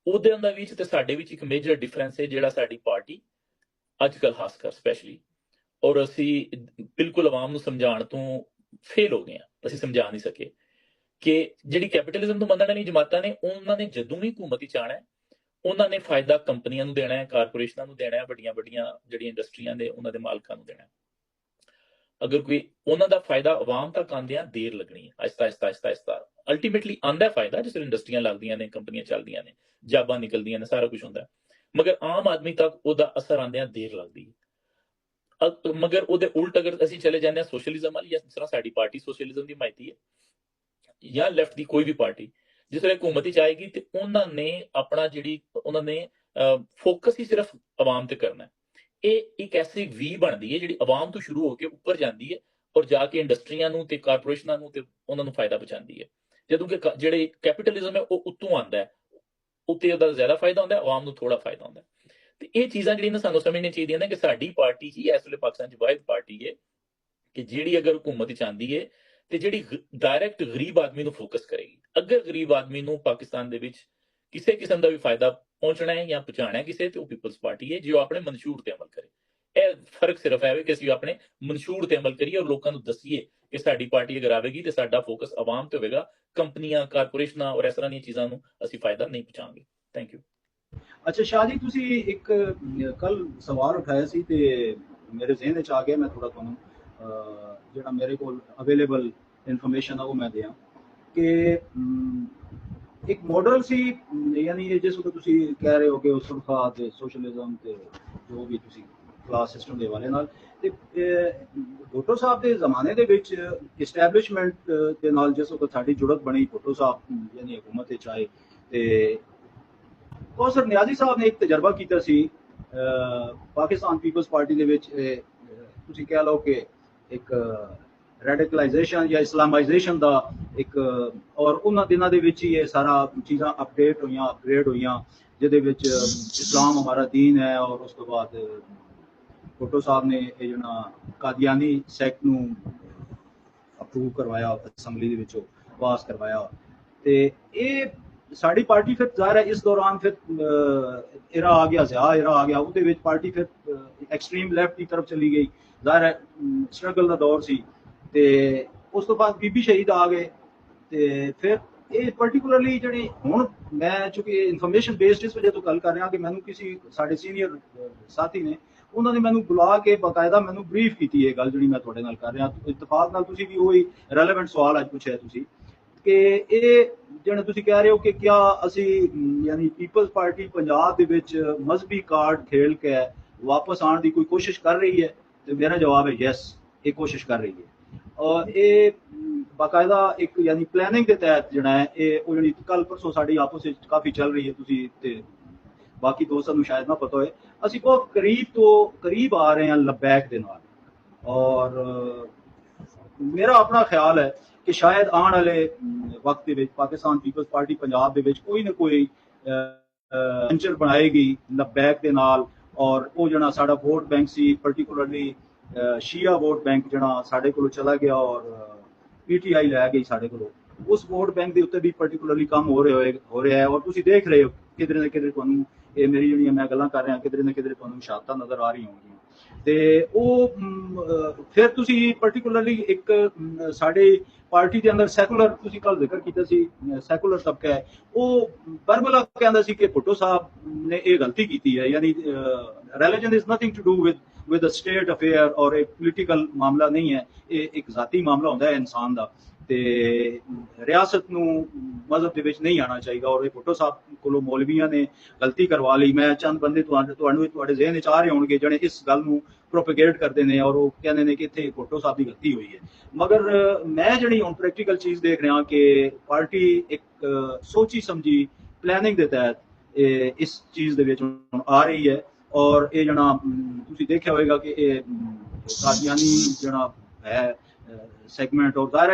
ਉਹਦੇ ਅੰਦਰ ਵਿੱਚ ਤੇ ਸਾਡੇ ਵਿੱਚ ਇੱਕ ਮੇਜਰ ਡਿਫਰੈਂਸ ਹੈ ਜਿਹੜਾ ਸਾਡੀ ਪਾਰਟੀ ਅੱਜ ਕੱਲ੍ਹ ਖਾਸ ਕਰ ਸਪੈਸ਼ਲੀ, ਔਰ ਅਸੀਂ ਬਿਲਕੁਲ ਆਵਾਮ ਨੂੰ ਸਮਝਾਉਣ ਤੋਂ ਫੇਲ ਹੋ ਗਏ ਹਾਂ। ਅਸੀਂ ਸਮਝਾ ਨਹੀਂ ਸਕੇ ਕਿ ਜਿਹੜੀ ਕੈਪੀਟਲਿਜ਼ਮ ਤੋਂ ਮੰਨਣ ਵਾਲੀ ਜਮਾਤਾਂ ਨੇ, ਉਹਨਾਂ ਨੇ ਜਦੋਂ ਵੀ ਹਕੂਮਤ ਵਿੱਚ ਆਉਣਾ, ਉਹਨਾਂ ਨੇ ਫਾਇਦਾ ਕੰਪਨੀਆਂ ਨੂੰ ਦੇਣਾ ਹੈ, ਕਾਰਪੋਰੇਸ਼ਨਾਂ ਨੂੰ ਦੇਣਾ ਹੈ, ਵੱਡੀਆਂ ਜਿਹੜੀਆਂ ਇੰਡਸਟਰੀਆਂ ਦੇ ਉਹਨਾਂ ਦੇ ਮਾਲਕਾਂ ਨੂੰ ਦੇਣਾ। ਅਗਰ ਕੋਈ ਉਹਨਾਂ ਦਾ ਫਾਇਦਾ ਆਵਾਮ ਤੱਕ ਆਉਂਦਿਆਂ ਦੇਰ ਲੱਗਣੀ ਹੈ, ਆਹਿਸਤਾ ਅਲਟੀਮੇਟਲੀ ਆਉਂਦਾ ਫਾਇਦਾ, ਜਿਸ ਵੇਲੇ ਇੰਡਸਟਰੀਆਂ ਲੱਗਦੀਆਂ ਨੇ, ਕੰਪਨੀਆਂ ਚੱਲਦੀਆਂ ਨੇ, ਜਾਬਾਂ ਨਿਕਲਦੀਆਂ ਨੇ, ਸਾਰਾ ਕੁਝ ਹੁੰਦਾ, ਮਗਰ ਆਮ ਆਦਮੀ ਤੱਕ ਉਹਦਾ ਅਸਰ ਆਉਂਦਿਆਂ ਦੇਰ ਲੱਗਦੀ ਹੈ। ਮਗਰ ਉਹਦੇ ਉਲਟ ਅਗਰ ਅਸੀਂ ਚਲੇ ਜਾਂਦੇ ਹਾਂ ਸੋਸ਼ਲਿਜ਼ਮ ਵਾਲੀ, ਜਾਂ ਜਿਸ ਤਰ੍ਹਾਂ ਸਾਡੀ ਪਾਰਟੀ ਸੋਸ਼ਲਿਜ਼ਮ ਦੀ ਹਮਾਇਤੀ ਹੈ, ਜਾਂ ਲੈਫਟ ਦੀ ਕੋਈ ਵੀ ਪਾਰਟੀ, ਜਿਸ ਵੇਲੇ ਹਕੂਮਤ ਵਿੱਚ ਆਏਗੀ ਤੇ ਉਹਨਾਂ ਨੇ ਆਪਣਾ ਉਹਨਾਂ ਨੇ ਫੋਕਸ ਹੀ ਸਿਰਫ ਆਵਾਮ ਤੇ ਕਰਨਾ। ਇਹ ਇੱਕ ਐਸੀ ਵੀ ਬਣਦੀ ਹੈ ਜਿਹੜੀ ਆਵਾਮ ਤੋਂ ਸ਼ੁਰੂ ਹੋ ਕੇ ਉੱਪਰ ਜਾਂਦੀ ਹੈ ਔਰ ਜਾ ਕੇ ਇੰਡਸਟਰੀਆਂ ਨੂੰ ਤੇ ਕਾਰਪੋਰੇਸ਼ਨਾਂ ਨੂੰ ਤੇ ਉਹਨਾਂ ਨੂੰ ਫਾਇਦਾ ਪਹੁੰਚਾਉਂਦੀ ਹੈ। ਜਦੋਂ ਕਿ ਜਿਹੜੇ ਕੈਪੀਟਲਿਜ਼ਮ ਹੈ ਉਹ ਉੱਤੋਂ ਆਉਂਦਾ ਹੈ, ਉੱਤੇ ਉਹਦਾ ਜ਼ਿਆਦਾ ਫਾਇਦਾ ਹੁੰਦਾ, ਆਵਾਮ ਨੂੰ ਥੋੜਾ ਫਾਇਦਾ ਹੁੰਦਾ। ਤੇ ਇਹ ਚੀਜ਼ਾਂ ਜਿਹੜੀਆਂ ਸਾਨੂੰ ਸਮਝਣੀਆਂ ਚਾਹੀਦੀਆਂ ਨੇ ਕਿ ਸਾਡੀ ਪਾਰਟੀ ਹੀ ਇਸ ਵੇਲੇ ਪਾਕਿਸਤਾਨ 'ਚ ਵਾਹਿਦ ਪਾਰਟੀ ਹੈ ਕਿ ਜਿਹੜੀ ਅਗਰ ਹਕੂਮਤ 'ਚ ਆਉਂਦੀ ਹੈ ਤੇ ਜਿਹੜੀ ਡਾਇਰੈਕਟ ਗਰੀਬ ਆਦਮੀ ਨੂੰ ਫੋਕਸ ਕਰੇਗੀ। ਅਗਰ ਗਰੀਬ ਆਦਮੀ ਨੂੰ ਪਾਕਿਸਤਾਨ ਦੇ ਵਿੱਚ ਕਿਸੇ ਕਿਸਮ ਦਾ ਵੀ ਫਾਇਦਾ ਪਹੁੰਚਣਾ ਹੈ ਜਾਂ ਪਹੁੰਚਾਉਣਾ ਹੈ ਕਿਸੇ, ਤੇ ਉਹ ਪੀਪਲਸ ਪਾਰਟੀ ਹੈ ਜੋ ਆਪਣੇ ਮਨਸ਼ੂਰ ਤੇ ਅਮਲ ਕਰੇ। ਇਹ ਫਰਕ ਸਿਰਫ ਹੈ ਕਿ ਅਸੀਂ ਆਪਣੇ ਮਨਸ਼ੂਰ ਤੇ ਅਮਲ ਕਰੀਏ ਔਰ ਲੋਕਾਂ ਨੂੰ ਦੱਸੀਏ ਕਿ ਸਾਡੀ ਪਾਰਟੀ ਅਗਰ ਆਵੇਗੀ ਤੇ ਸਾਡਾ ਫੋਕਸ ਆਵਾਮ ਤੇ ਹੋਵੇਗਾ, ਕੰਪਨੀਆਂ, ਕਾਰਪੋਰੇਸ਼ਨਾਂ ਔਰ ਇਸ ਤਰ੍ਹਾਂ ਦੀਆਂ ਚੀਜ਼ਾਂ ਨੂੰ ਅਸੀਂ ਫਾਇਦਾ ਨਹੀਂ ਪਹੁੰਚਾਵਾਂਗੇ। Thank you. ਅੱਛਾ ਸ਼ਾਹ ਜੀ, ਤੁਸੀਂ ਇੱਕ ਕੱਲ ਸਵਾਲ ਉਠਾਇਆ ਸੀ ਤੇ ਮੇਰੇ ਜ਼ਿਹਨ ਵਿੱਚ ਆ ਗਿਆ। ਮੈਂ ਥੋੜਾ ਤੁਹਾਨੂੰ ਜਿਹੜਾ ਮੇਰੇ ਕੋਲ ਅਵੇਲੇਬਲ ਇਨਫੋਰਮੇਸ਼ਨ ਆ ਉਹ ਮੈਂ ਦਿਆਂ ਕਿ ਇੱਕ ਮਾਡਲ ਸੀ, ਯਾਨੀ ਜਿਸ ਵਕਤ ਤੁਸੀਂ ਕਹਿ ਰਹੇ ਹੋ ਕਿ ਉਸਤਖਾ ਤੇ ਸੋਸ਼ਲਿਜ਼ਮ ਤੇ ਜੋ ਵੀ ਤੁਸੀਂ ਕਲਾਸ ਸਿਸਟਮ ਦੇ ਹਵਾਲੇ ਨਾਲ, ਤੇ ਭੁੱਟੋ ਸਾਹਿਬ ਦੇ ਜ਼ਮਾਨੇ ਦੇ ਵਿੱਚ ਇਸਟੈਬਲਿਸ਼ਮੈਂਟ ਦੇ ਨਾਲ ਜਿਸ ਵਕਤ ਸਾਡੀ ਜੁੜਤ ਬਣੀ, ਭੁੱਟੋ ਸਾਹਿਬ ਯਾਨੀ ਹਕੂਮਤ ਵਿੱਚ ਆਏ, ਤੇ ਕੌਸਰ ਨਿਆਜ਼ੀ ਸਾਹਿਬ ਨੇ ਇੱਕ ਤਜਰਬਾ ਕੀਤਾ ਸੀ ਪਾਕਿਸਤਾਨ ਪੀਪਲਸ ਪਾਰਟੀ ਦੇ ਵਿੱਚ। ਤੁਸੀਂ ਕਹਿ ਲਓ ਕਿ ਇੱਕ ਰੈਡੀਕਲਾਈਜੇਸ਼ਨ ਜਾਂ ਇਸਲਾਮਾਈਜੇਸ਼ਨ ਦਾ ਇੱਕ, ਔਰ ਉਹਨਾਂ ਦਿਨਾਂ ਦੇ ਵਿੱਚ ਹੀ ਇਹ ਸਾਰਾ ਚੀਜ਼ਾਂ ਅਪਡੇਟ ਹੋਈਆਂ, ਅਪਗ੍ਰੇਡ ਹੋਈਆਂ, ਜਿਹਦੇ ਵਿੱਚ ਇਸਲਾਮ ਹਮਾਰਾ ਦੀਨ ਹੈ। ਔਰ ਉਸ ਤੋਂ ਬਾਅਦ ਭੁੱਟੋ ਸਾਹਿਬ ਨੇ ਇਹ ਜਿਹੜਾ ਕਾਦੀਆਨੀ ਸੈਕਟ ਨੂੰ ਅਪਰੂਵ ਕਰਵਾਇਆ, ਅਸੈਂਬਲੀ ਦੇ ਵਿੱਚੋਂ ਪਾਸ ਕਰਵਾਇਆ। ਤੇ ਇਹ ਸਾਡੀ ਪਾਰਟੀ ਫਿਰ ਜ਼ਾਹਿਰ ਹੈ ਇਸ ਦੌਰਾਨ ਫਿਰ ਇਰਾ ਆ ਗਿਆ, ਜ਼ਿਆ ਇਰਾ ਆ ਗਿਆ, ਉਹਦੇ ਵਿੱਚ ਪਾਰਟੀ ਫਿਰ ਐਕਸਟ੍ਰੀਮ ਲੈਫਟ ਦੀ ਤਰਫ ਚਲੀ ਗਈ। ਜ਼ਾਹਿਰ ਹੈ ਸਟਰਗਲ ਦਾ ਦੌਰ ਸੀ। ਤੇ ਉਸ ਤੋਂ ਬਾਅਦ ਬੀਬੀ ਸ਼ਹੀਦ ਆ ਗਏ। ਤੇ ਫਿਰ ਇਹ ਪਾਰਟਿਕੂਲਰਲੀ ਜਿਹੜੀ ਹੁਣ ਮੈਂ ਚੂੰਕਿ ਇਨਫੋਰਮੇਸ਼ਨ ਬੇਸਡ ਇਸ ਵਜ੍ਹਾ ਤੋਂ ਗੱਲ ਕਰ ਰਿਹਾ ਕਿ ਮੈਨੂੰ ਕਿਸੇ ਸਾਡੇ ਸੀਨੀਅਰ ਸਾਥੀ ਨੇ, ਉਹਨਾਂ ਨੇ ਮੈਨੂੰ ਬੁਲਾ ਕੇ ਬਾਕਾਇਦਾ ਮੈਨੂੰ ਬਰੀਫ ਕੀਤੀ ਇਹ ਗੱਲ ਜਿਹੜੀ ਮੈਂ ਤੁਹਾਡੇ ਨਾਲ ਕਰ ਰਿਹਾ। ਇਤਫਾਕ ਨਾਲ ਤੁਸੀਂ ਵੀ ਉਹੀ ਰੈਲੇਵੈਂਟ ਸਵਾਲ ਅੱਜ ਪੁੱਛਿਆ ਤੁਸੀਂ ਕਿ ਇਹ ਜਿਹੜਾ ਤੁਸੀਂ ਕਹਿ ਰਹੇ ਹੋ ਕਿ ਕਿਆ ਅਸੀਂ ਯਾਨੀ ਪੀਪਲਸ ਪਾਰਟੀ ਪੰਜਾਬ ਦੇ ਵਿੱਚ ਮਜ਼ਹਬੀ ਕਾਰਡ ਖੇਲ ਕੇ ਵਾਪਸ ਆਉਣ ਦੀ ਕੋਈ ਕੋਸ਼ਿਸ਼ ਕਰ ਰਹੀ ਹੈ। तो मेरा जवाब है यस, ये कोशिश कर रही है। और ये बाकायदा एक यानी प्लैनिंग के तहत जो है ये वो जी कल परसों साड़ी आपस में काफ़ी चल रही है, तुसी ते बाकी दोस्तों शायद ना पता होए, ਅਸੀਂ बहुत करीब तो करीब आ रहे हैं लबैक के नाल। और मेरा अपना ख्याल है कि शायद आने वाले वक्त के विच पाकिस्तान पीपल्स पार्टी पंजाब दे विच कोई ना कोई वेंचर बनाएगी लबैक के नाल। और वो जड़ा साडा वोट बैंक सी पर्टिकुलरली शिया वोट बैंक जड़ा साडे कोलों चला गया और पीटीआई लै गई साडे कोलों, उस वोट बैंक के उत्ते भी पर्टिकुलरली काम हो रहा है। और तुसीं देख रहे हो किधरे ना किधरे तुहानूं ये मेरी जिहड़ियां मैं गल्लां कर रहा किधरे ना किधरे तुहानूं इशारतां नज़र आ रही होंगियां। ते वो फिर तुसीं पर्टिकुलरली एक साडे पार्टी के अंदर सैकुलर तुसीं कल जिक्र कीता सी, सैकुलर तबका है वो बरबला कहंदा सी कि भुट्टो साहब ने ये गलती की है, यानी religion is nothing to do with the state affair और एक पोलिटिकल मामला नहीं है, ये एक जाती मामला होंदा है इंसान का। ते रियासत नूं मजहब दे विच नहीं आना चाहिए। और भुट्टो साहब कोलों मौलवियां ने गलती करवा ली। मैं चंद बंदे तुहाडे ज़हन च आ रहे होणगे जिहड़े इस गल नूं प्रोपेगेट करते हैं और वो कहते हैं कि इत्थे भुट्टो साहब की गलती हुई है। मगर मैं जिहड़ी हुण प्रैक्टिकल चीज़ देख रहा कि पार्टी एक सोची समझी प्लैनिंग के तहत इस चीज़ दे विच हुण आ रही है। और ये जना तुसीं देखिया होएगा कि ये कादियानी जना है सेगमेंट और दायरा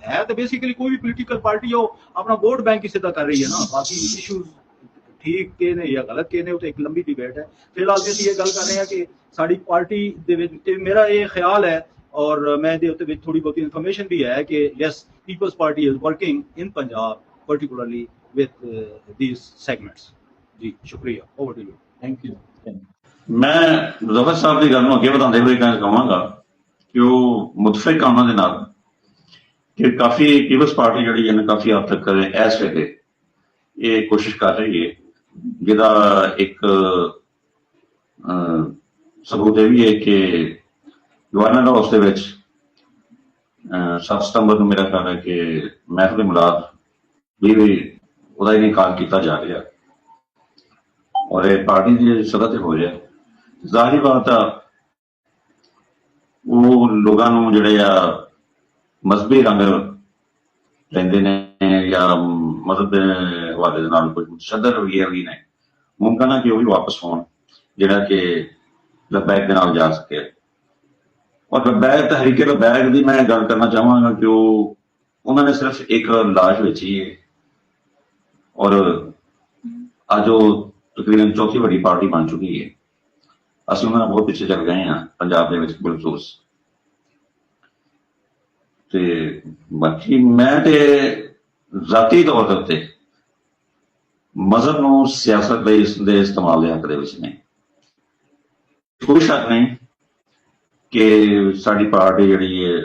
है तो बेसिकली कोई भी पोलिटिकल पार्टी हो अपना वोट बैंक ही सीधा कर रही है ना। बाकी इशूज ठीक के ने या गलत के ने वो तो एक लंबी डिबेट है। फिलहाल ਅਸੀਂ ये गल कर रहे हैं कि साड़ी पार्टी दे विच मेरा ये ख्याल है और मैं दे उत्ते थोड़ी बहुत इन्फॉर्मेशन भी है कि yes Peoples Party is working in Punjab particularly with these segments. जी शुक्रिया, over to you. Thank you. मैं ज़फर साहब की गल अगे बढ़ाते हुए कहना चाहांगा कि वो मुतफिक उन्होंने दे नाल कि काफ़ी पीपल्स पार्टी जी है काफ़ी हद तक इस वेले ये कोशिश कर रही है, जिहदा एक सबूत यह भी है कि गवर्नर हाउस के 7 सितंबर को मेरा ख्याल है कि महफिल मिलाद भी वह इनकार किया जा रहा है और ये पार्टी की सतह से हो रहा है। जाहिर बात है वो लोगों जिहड़े आ मजहबी रंग लेंदे ने या मजहब के हवाले दे नाल कुछ मुतशद्दद रवैये भी ने, मुमकिन है कि वो भी वापस होण जिहड़ा कि लबैक के नाल जा सके। और लबैक तहरीक लबैक की मैं गल करना चाहांगा कि उन्होंने सिर्फ एक लाश बेची है और अज वो तकरीबन चौथी बड़ी पार्टी बन चुकी है। असं उन्होंने बहुत पिछे चल गए हैं पंजाब के बिलखसूस। बाकी मैं ते जाती तौर पर मजहब नूं सियासत दे इस्तेमाल के हक दे विच नहीं, कोई शक नहीं कि साडी पार्टी जिहड़ी है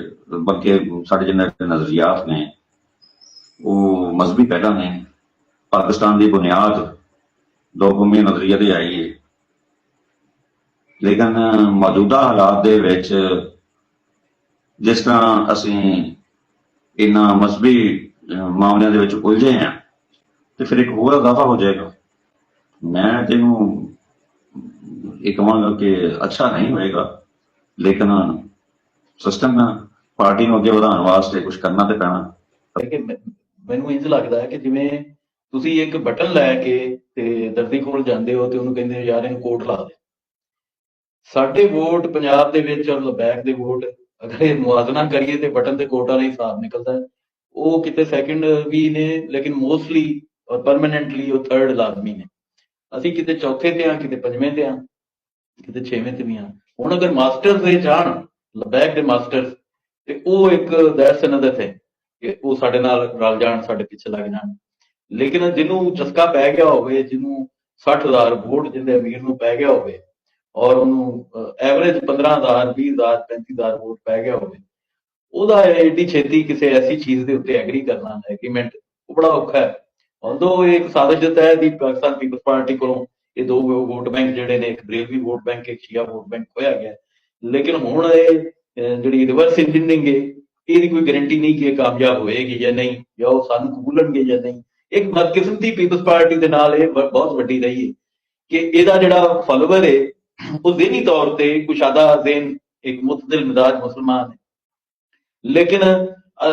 बल्कि साडे जिन्ने नजरियात ने वो मजहबी पहला ने। पाकिस्तान की बुनियाद दो कौमी नजरिए ते आई है, लेकिन मौजूदा हालात दे विच जिस तरह असी इन्हां मजहबी मामलों के उलझे हैं तो फिर एक होर इजाफा हो जाएगा। मैं तेनों ये कहूँगा कि अच्छा नहीं होएगा, लेकिन सिस्टम पार्टी को अगे बढ़ाने वास्ते कुछ करना तो पैना। मैनूं इंज लगदा है कि जिवें तुसीं एक बटन लैके ते दर्जी कोल जांदे हो ते उहनूं कहंदे हो यार इहनूं कोट ला दे। साडे वोट पंजाब दे विच और लबैक दे वोट अगर ये मुआवजा करिए तो बटन ते कोट वाला हिसाब निकलता है। वो किते सैकेंड भी ने लेकिन मोस्टली और परमानेंटली वो थर्ड लाजमी ने। असीं किते चौथे ते हाँ, किते पंजवें ते हाँ, किते छेवें ते भी हाँ। हुण अगर मास्टर्स दे जाण लबैक दे मास्टर्स ते वो एक दैट्स अनदर थिंग कि वो साडे नाल रल जाण, साडे पिछे लग जाण। लेकिन जिन्हों चस्का पै गया होवे, जिन्हों 60,000 वोट जिंदे अमीर नूं पै गया होवे और उन्होंने एवरेज 15,000 20,000 35,000 वोट पै गया होवे, ਉਹਦਾ एडी छेती किसी ऐसी चीज़ के उत्ते एग्री करना एग्रीमेंट वो बड़ा औखा है। ऑल्दो एक साजिश तहत ही पाकिस्तान पीपल्स पार्टी को ये दो वोट बैंक जिहड़े ने एक बरेलवी वोट बैंक एक शिया वोट बैंक खोया गया, लेकिन हुण जिहड़ी रिवर्स इंजीनियरिंग है इसकी कोई गारंटी नहीं कि कामयाब होएगी या नहीं, या वो सानूं कबूलणगे या नहीं। एक बदकिस्मती पीपल्स पार्टी के नाल बहुत वड्डी रही है कि इहदा जिहड़ा फॉलोवर है वो ज़हनी तौर पे कुशादा ज़हन एक मुतदिल मिजाज मुसलमान है। लेकिन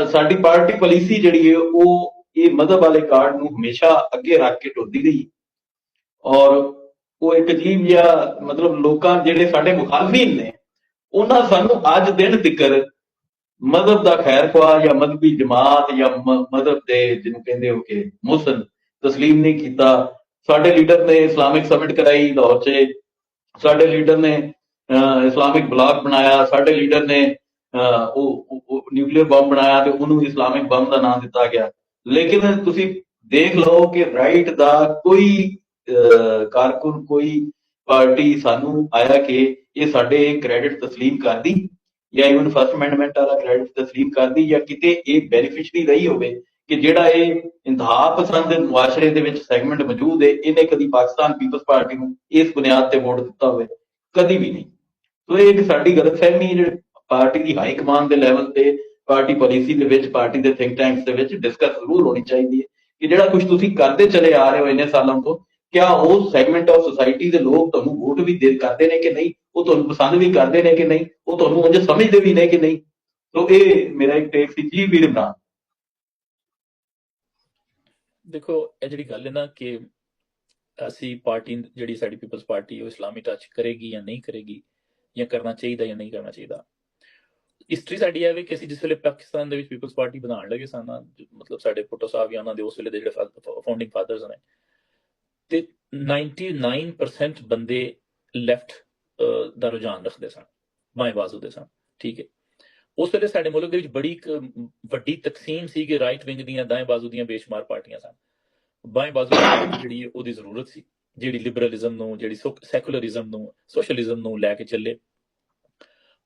साडी पार्टी पॉलिसी जिहड़ी है वो ये मजहब वाले कार्ड नूं हमेशा अगे रख के टुरदी रही और वो एक अजीब जिहा मतलब लोकां जिहड़े साडे मुखालफीन ने उन्हां सानूं अज दिन तिकर मजहब दा खैर ख्वाह या मजहबी जमात या मजहब दे जिन्हों कहंदे हो कि मुहसन तस्लीम नहीं कीता। साडे लीडर ने इस्लामिक समिट कराई लाहौर च, साडे लीडर ने इस्लामिक ब्लॉक बनाया, साडे लीडर ने न्यूक्लियर बम बनाया ते उन्होंने इस्लामिक बम का नाम दिता गया। लेकिन तुसी देख लो कि राइट दा कोई कारकुन कोई पार्टी सानू आया कि ये साडे क्रेडिट तस्लीम कर दी या इवन फर्स्ट अमेंडमेंट वाला क्रेडिट तस्लीम कर दी या किते एक बेनीफिशरी रही होवे कि जिहड़ा ये इंतहा पसंद मुआशरे दे विच सैगमेंट मौजूद है इन्हें कदी पाकिस्तान पीपल्स पार्टी नूं इस बुनियाद ते वोट दिता होवे, कदी भी नहीं। तो ये एक साडी गलतफहमी ਜਿਹੜੀ पार्टी की हाई कमान के लैवल से पार्टी पॉलिसी ਦੇ ਵਿੱਚ पार्टी के थिंक टैंक्स ਦੇ ਵਿੱਚ डिस्कस जरूर होनी चाहिए कि ਜਿਹੜਾ कुछ ਤੁਸੀਂ ਕਰਦੇ चले आ रहे हो इन्ने सालों तो क्या वो सैगमेंट ऑफ सोसाइटी के लोग ਤੁਹਾਨੂੰ वोट भी दे करते हैं कि नहीं, वो ਤੁਹਾਨੂੰ पसंद भी करते हैं कि नहीं, वो ਤੁਹਾਨੂੰ ਉਂਝ समझते भी ने कि नहीं। तो ये मेरा एक टेक सी जी वीर इमरान। देखो ਇਹ ਜਿਹੜੀ ਗੱਲ ਹੈ ਨਾ ਕਿ ਅਸੀਂ ਪਾਰਟੀ ਜਿਹੜੀ ਸਾਡੀ ਪੀਪਲਸ ਪਾਰਟੀ ਉਹ ਇਸਲਾਮੀ ਟੱਚ ਕਰੇਗੀ ਜਾਂ ਨਹੀਂ ਕਰੇਗੀ ਜਾਂ ਕਰਨਾ ਚਾਹੀਦਾ ਜਾਂ ਨਹੀਂ ਕਰਨਾ ਚਾਹੀਦਾ। ਹਿਸਟਰੀ ਸਾਡੀ ਇਹ ਵੇ ਕਿ ਅਸੀਂ ਜਿਸ ਵੇਲੇ ਪਾਕਿਸਤਾਨ ਦੇ ਵਿੱਚ ਪੀਪਲਸ ਪਾਰਟੀ ਬਣਾਉਣ ਲੱਗੇ ਸਨ ਮਤਲਬ ਸਾਡੇ ਭੁੱਟੋ ਸਾਹਿਬ ਜਾਂ ਉਹਨਾਂ ਦੇ ਉਸ ਵੇਲੇ ਦੇ ਜਿਹੜੇ ਫਾਊਂਡਿੰਗ ਫਾਦਰਸ ਨੇ ਤੇ 99% ਬੰਦੇ ਲੈਫਟ ਦਾ ਰੁਝਾਨ ਰੱਖਦੇ ਸਨ, ਬਾएं ਬਾਜ਼ੂ ਦੇ ਸਨ। ਠੀਕ ਹੈ, ਉਸ ਵੇਲੇ ਸਾਡੇ ਮੁਲਕ ਦੇ ਵਿੱਚ ਬੜੀ ਇੱਕ ਵੱਡੀ ਤਕਸੀਮ ਸੀ ਕਿ ਰਾਈਟ ਵਿੰਗ ਦੀਆਂ ਦਾएं ਬਾਜ਼ੂ ਦੀਆਂ ਬੇਸ਼ੁਮਾਰ ਪਾਰਟੀਆਂ ਸਨ। ਬਾएं ਬਾਜ਼ੂ ਜਿਹੜੀ ਉਹਦੀ ਜ਼ਰੂਰਤ ਸੀ, ਜਿਹੜੀ ਲਿਬਰਲਿਜ਼ਮ ਨੂੰ, ਜਿਹੜੀ ਸੈਕੂਲਰਿਜ਼ਮ ਨੂੰ, ਸੋਸ਼ਲਿਜ਼ਮ ਨੂੰ ਲੈ ਕੇ ਚੱਲੇ।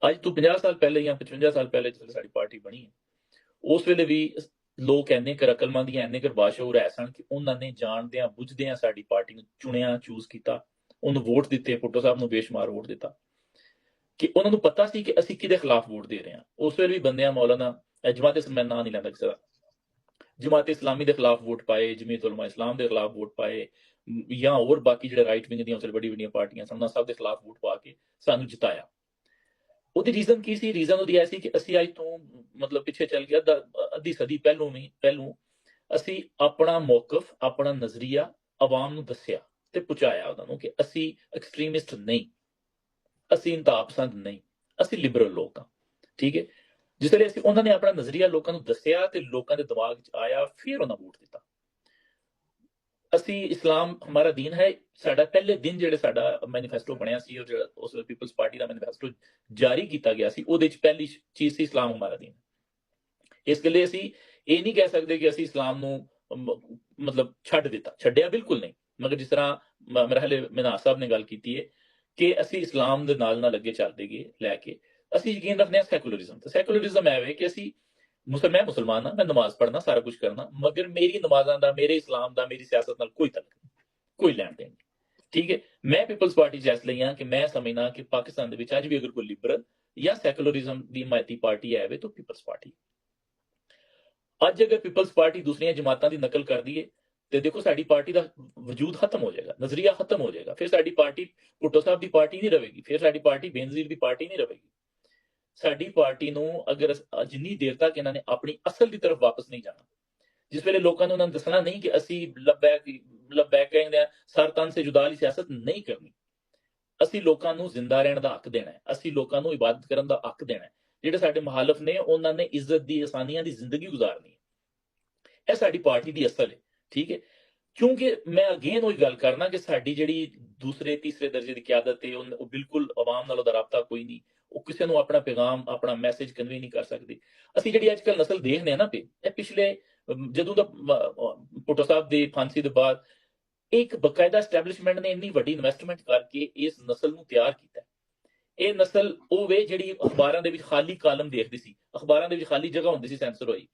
ਅੱਜ ਤੋਂ 50 ਸਾਲ ਪਹਿਲੇ ਜਾਂ 55 ਸਾਲ ਪਹਿਲੇ ਜਦੋਂ ਸਾਡੀ ਪਾਰਟੀ ਬਣੀ ਹੈ ਉਸ ਵੇਲੇ ਵੀ ਲੋਕ ਇੰਨੇ ਕਰ ਅਕਲਮੰਦੀਆਂ ਇੰਨੇ ਕਰ ਬਾਸ਼ਊਰ ਹੈ ਸਨ ਕਿ ਉਹਨਾਂ ਨੇ ਜਾਣਦਿਆਂ ਬੁੱਝਦਿਆਂ ਸਾਡੀ ਪਾਰਟੀ ਨੂੰ ਚੁਣਿਆ, ਚੂਜ਼ ਕੀਤਾ, ਉਹਨੂੰ ਵੋਟ ਦਿੱਤੇ। ਭੁੱਟੋ ਸਾਹਿਬ ਨੂੰ ਬੇਸ਼ੁਮਾਰ ਵੋਟ ਦਿੱਤਾ ਕਿ ਉਹਨਾਂ ਨੂੰ ਪਤਾ ਸੀ ਕਿ ਅਸੀਂ ਕਿਹਦੇ ਖਿਲਾਫ ਵੋਟ ਦੇ ਰਹੇ ਹਾਂ। ਉਸ ਵੇਲੇ ਵੀ ਬੰਦਿਆਂ ਮੌਲਾਨਾ ਜਮਾਤ ਮੈਂ ਨਾਂ ਨਹੀਂ ਲੈਂਦਾ ਕਿਸੇ ਦਾ, ਜਮਾਤ ਇਸਲਾਮੀ ਦੇ ਖਿਲਾਫ ਵੋਟ ਪਾਏ, ਜਮੀਅਤ ਉਲਮਾ ਇਸਲਾਮ ਦੇ ਖਿਲਾਫ ਵੋਟ ਪਾਏ ਜਾਂ ਹੋਰ ਬਾਕੀ ਜਿਹੜੇ ਰਾਈਟ ਵਿੰਗ ਦੀਆਂ ਉਸ ਵੇਲੇ ਵੱਡੀ ਵੱਡੀਆਂ ਪਾਰਟੀਆਂ ਸਨ ਉਹਨਾਂ ਸਭ ਦੇ ਖਿਲਾਫ ਵੋਟ ਪਾ ਕੇ ਸਾਨੂੰ ਜਿਤਾਇਆ। ਉਹਦੀ ਰੀਜ਼ਨ ਕੀ ਸੀ? ਰੀਜ਼ਨ ਉਹਦੀ ਐ ਸੀ ਕਿ ਅਸੀਂ ਅੱਜ ਤੋਂ ਮਤਲਬ ਪਿੱਛੇ ਚੱਲ ਗਿਆ ਅੱਧੀ ਸਦੀ ਪਹਿਲੋਂ ਅਸੀਂ ਆਪਣਾ ਮੌਕਫ, ਆਪਣਾ ਨਜ਼ਰੀਆ ਆਵਾਮ ਨੂੰ ਦੱਸਿਆ ਤੇ ਪਹੁੰਚਾਇਆ ਉਹਨਾਂ ਨੂੰ ਕਿ ਅਸੀਂ ਐਕਸਟ੍ਰੀਮਿਸਟ ਨਹੀਂ, ਅਸੀਂ ਇੰਤਹਾ ਪਸੰਦ ਨਹੀਂ, ਅਸੀਂ ਲਿਬਰਲ ਲੋਕ ਹਾਂ। ਠੀਕ ਹੈ, ਜਿਸ ਵੇਲੇ ਅਸੀਂ ਉਹਨਾਂ ਨੇ ਆਪਣਾ ਨਜ਼ਰੀਆ ਲੋਕਾਂ ਨੂੰ ਦੱਸਿਆ ਤੇ ਲੋਕਾਂ ਦੇ ਦਿਮਾਗ 'ਚ ਆਇਆ, ਫਿਰ ਉਹਨਾਂ ਵੋਟ ਦਿੱਤਾ। ਅਸੀਂ ਇਸਲਾਮ ਹਮਾਰਾ ਦੀਨ ਹੈ, ਸਾਡਾ ਪਹਿਲੇ ਦਿਨ ਜਿਹੜੇ ਸਾਡਾ ਮੈਨੀਫੈਸਟੋ ਬਣਿਆ ਸੀ, ਜਿਹੜਾ ਉਸ ਵੇਲੇ ਪੀਪਲਸ ਪਾਰਟੀ ਦਾ ਮੈਨੀਫੈਸਟੋ ਜਾਰੀ ਕੀਤਾ ਗਿਆ ਸੀ, ਉਹਦੇ 'ਚ ਪਹਿਲੀ ਚੀਜ਼ ਸੀ ਇਸਲਾਮ ਹਮਾਰਾ ਦੀਨ। ਇਸ ਗੱਲੇ ਅਸੀਂ ਇਹ ਨਹੀਂ ਕਹਿ ਸਕਦੇ ਕਿ ਅਸੀਂ ਇਸਲਾਮ ਨੂੰ ਮਤਲਬ ਛੱਡਿਆ ਬਿਲਕੁਲ ਨਹੀਂ। ਮਗਰ ਜਿਸ ਤਰ੍ਹਾਂ ਮੇਰੇ ਹਾਲੇ ਮਿਨਾਰ ਸਾਹਿਬ ਨੇ ਗੱਲ ਕੀਤੀ ਹੈ ਕਿ ਅਸੀਂ ਇਸਲਾਮ ਦੇ ਨਾਲ ਅੱਗੇ ਚੱਲਦੇ ਗਏ ਲੈ ਕੇ ਅਸੀਂ ਯਕੀਨ ਰੱਖਦੇ ਹਾਂ ਸੈਕੂਲਰਿਜ਼ਮ ਤੇ। ਸੈਕੂਲਰਿਜ਼ਮ ਐਵੇਂ ਕਿ ਅਸੀਂ ਮੈਂ ਮੁਸਲਮਾਨ ਹਾਂ, ਮੈਂ ਨਮਾਜ਼ ਪੜ੍ਹਨਾ, ਸਾਰਾ ਕੁਝ ਕਰਨਾ, ਮਗਰ ਮੇਰੀ ਨਮਾਜ਼ਾਂ ਦਾ, ਮੇਰੇ ਇਸਲਾਮ ਦਾ, ਮੇਰੀ ਸਿਆਸਤ ਨਾਲ ਕੋਈ ਤਾਲੁਕ ਨਹੀਂ, ਕੋਈ ਲੈਣ ਦੇਣ ਨਹੀਂ। ਠੀਕ ਹੈ, ਮੈਂ ਪੀਪਲਸ ਪਾਰਟੀ 'ਚ ਇਸ ਲਈ ਹਾਂ ਕਿ ਮੈਂ ਸਮਝਣਾ ਕਿ ਪਾਕਿਸਤਾਨ ਦੇ ਵਿੱਚ ਅੱਜ ਵੀ ਅਗਰ ਕੋਈ ਲਿਬਰਲ ਜਾਂ ਸੈਕੂਲਰਿਜ਼ਮ ਦੀ ਹਮਾਇਤੀ ਪਾਰਟੀ ਆਵੇ ਤਾਂ ਪੀਪਲਸ ਪਾਰਟੀ। ਅੱਜ ਅਗਰ ਪੀਪਲਸ ਪਾਰਟੀ ਦੂਸਰੀਆਂ ਜਮਾਤਾਂ ਦੀ ਨਕਲ ਕਰਦੀ ਹੈ ਤੇ ਦੇਖੋ ਸਾਡੀ ਪਾਰਟੀ ਦਾ ਵਜੂਦ ਖਤਮ ਹੋ ਜਾਏਗਾ, ਨਜ਼ਰੀਆ ਖਤਮ ਹੋ ਜਾਏਗਾ। ਫਿਰ ਸਾਡੀ ਪਾਰਟੀ ਭੁੱਟੋ ਸਾਹਿਬ ਦੀ ਪਾਰਟੀ ਨਹੀਂ ਰਹੇਗੀ, ਫਿਰ ਸਾਡੀ ਪਾਰਟੀ ਬੇਨਜ਼ੀਰ ਦੀ ਪਾਰਟੀ ਨਹੀਂ ਰਹੇਗੀ। ਸਾਡੀ ਪਾਰਟੀ ਨੂੰ ਅਗਰ ਜਿੰਨੀ ਦੇਰ ਤੱਕ ਇਹਨਾਂ ਨੇ ਆਪਣੀ ਅਸਲ ਦੀ ਤਰਫ ਵਾਪਸ ਨਹੀਂ ਜਾਣਾ, ਜਿਸ ਵੇਲੇ ਲੋਕਾਂ ਨੂੰ ਉਹਨਾਂ ਨੂੰ ਦੱਸਣਾ ਨਹੀਂ ਕਿ ਅਸੀਂ ਲੱਬੈਕ ਕਹਿੰਦੇ ਆ ਸਰਤਨ ਸੇ ਜੁਦਾ ਵਾਲੀ ਸਿਆਸਤ ਨਹੀਂ ਕਰਨੀ, ਅਸੀਂ ਲੋਕਾਂ ਨੂੰ ਜ਼ਿੰਦਾ ਰਹਿਣ ਦਾ ਹੱਕ ਦੇਣਾ ਹੈ, ਅਸੀਂ ਲੋਕਾਂ ਨੂੰ ਇਬਾਦਤ ਕਰਨ ਦਾ ਹੱਕ ਦੇਣਾ ਹੈ। ਜਿਹੜੇ ਸਾਡੇ ਮੁਹਾਲਫ ਨੇ ਉਹਨਾਂ ਨੇ ਇੱਜ਼ਤ ਦੀ, ਆਸਾਨੀਆਂ ਦੀ ਜ਼ਿੰਦਗੀ ਗੁਜ਼ਾਰਨੀ ਹੈ। ਇਹ ਸਾਡੀ ਪਾਰਟੀ ਦੀ ਅਸਲ ਹੈ। ਠੀਕ ਹੈ, ਕਿਉਂਕਿ ਮੈਂ ਅਗੇਨ ਉਹੀ ਗੱਲ ਕਰਨਾ ਕਿ ਸਾਡੀ ਜਿਹੜੀ ਦੂਸਰੇ ਤੀਸਰੇ ਦਰਜੇ ਦੀ ਕਿਆਦਤ ਹੈ ਉਹ ਬਿਲਕੁਲ ਆਵਾਮ ਨਾਲ ਉਹਦਾ ਰਾਬਤਾ ਕੋਈ ਨਹੀਂ, ਉਹ ਕਿਸੇ ਨੂੰ ਆਪਣਾ ਪੈਗਾਮ, ਆਪਣਾ ਮੈਸੇਜ ਕਨਵੇ ਨਹੀਂ ਕਰ ਸਕਦੀ। ਅਸੀਂ ਜਿਹੜੀ ਅੱਜ ਕੱਲ੍ਹ ਨਸਲ ਦੇਖਦੇ ਹਾਂ ਨਾ ਇਹ ਪਿਛਲੇ ਜਦੋਂ ਦਾ ਭੁੱਟੋ ਸਾਹਿਬ ਦੀ ਫਾਂਸੀ ਦੇ ਬਾਅਦ ਇੱਕ ਬਕਾਇਦਾ ਐਸਟੈਬਲਿਸ਼ਮੈਂਟ ਨੇ ਇੰਨੀ ਵੱਡੀ ਇਨਵੈਸਟਮੈਂਟ ਕਰਕੇ ਇਸ ਨਸਲ ਨੂੰ ਤਿਆਰ ਕੀਤਾ। ਇਹ ਨਸਲ ਉਹ ਵੇ ਜਿਹੜੀ ਅਖਬਾਰਾਂ ਦੇ ਵਿੱਚ ਖਾਲੀ ਕਾਲਮ ਦੇਖਦੀ ਸੀ, ਅਖਬਾਰਾਂ ਦੇ ਵਿੱਚ ਖਾਲੀ ਜਗ੍ਹਾ ਹੁੰਦੀ ਸੀ ਸੈਂਸਰ ਹੋਈ,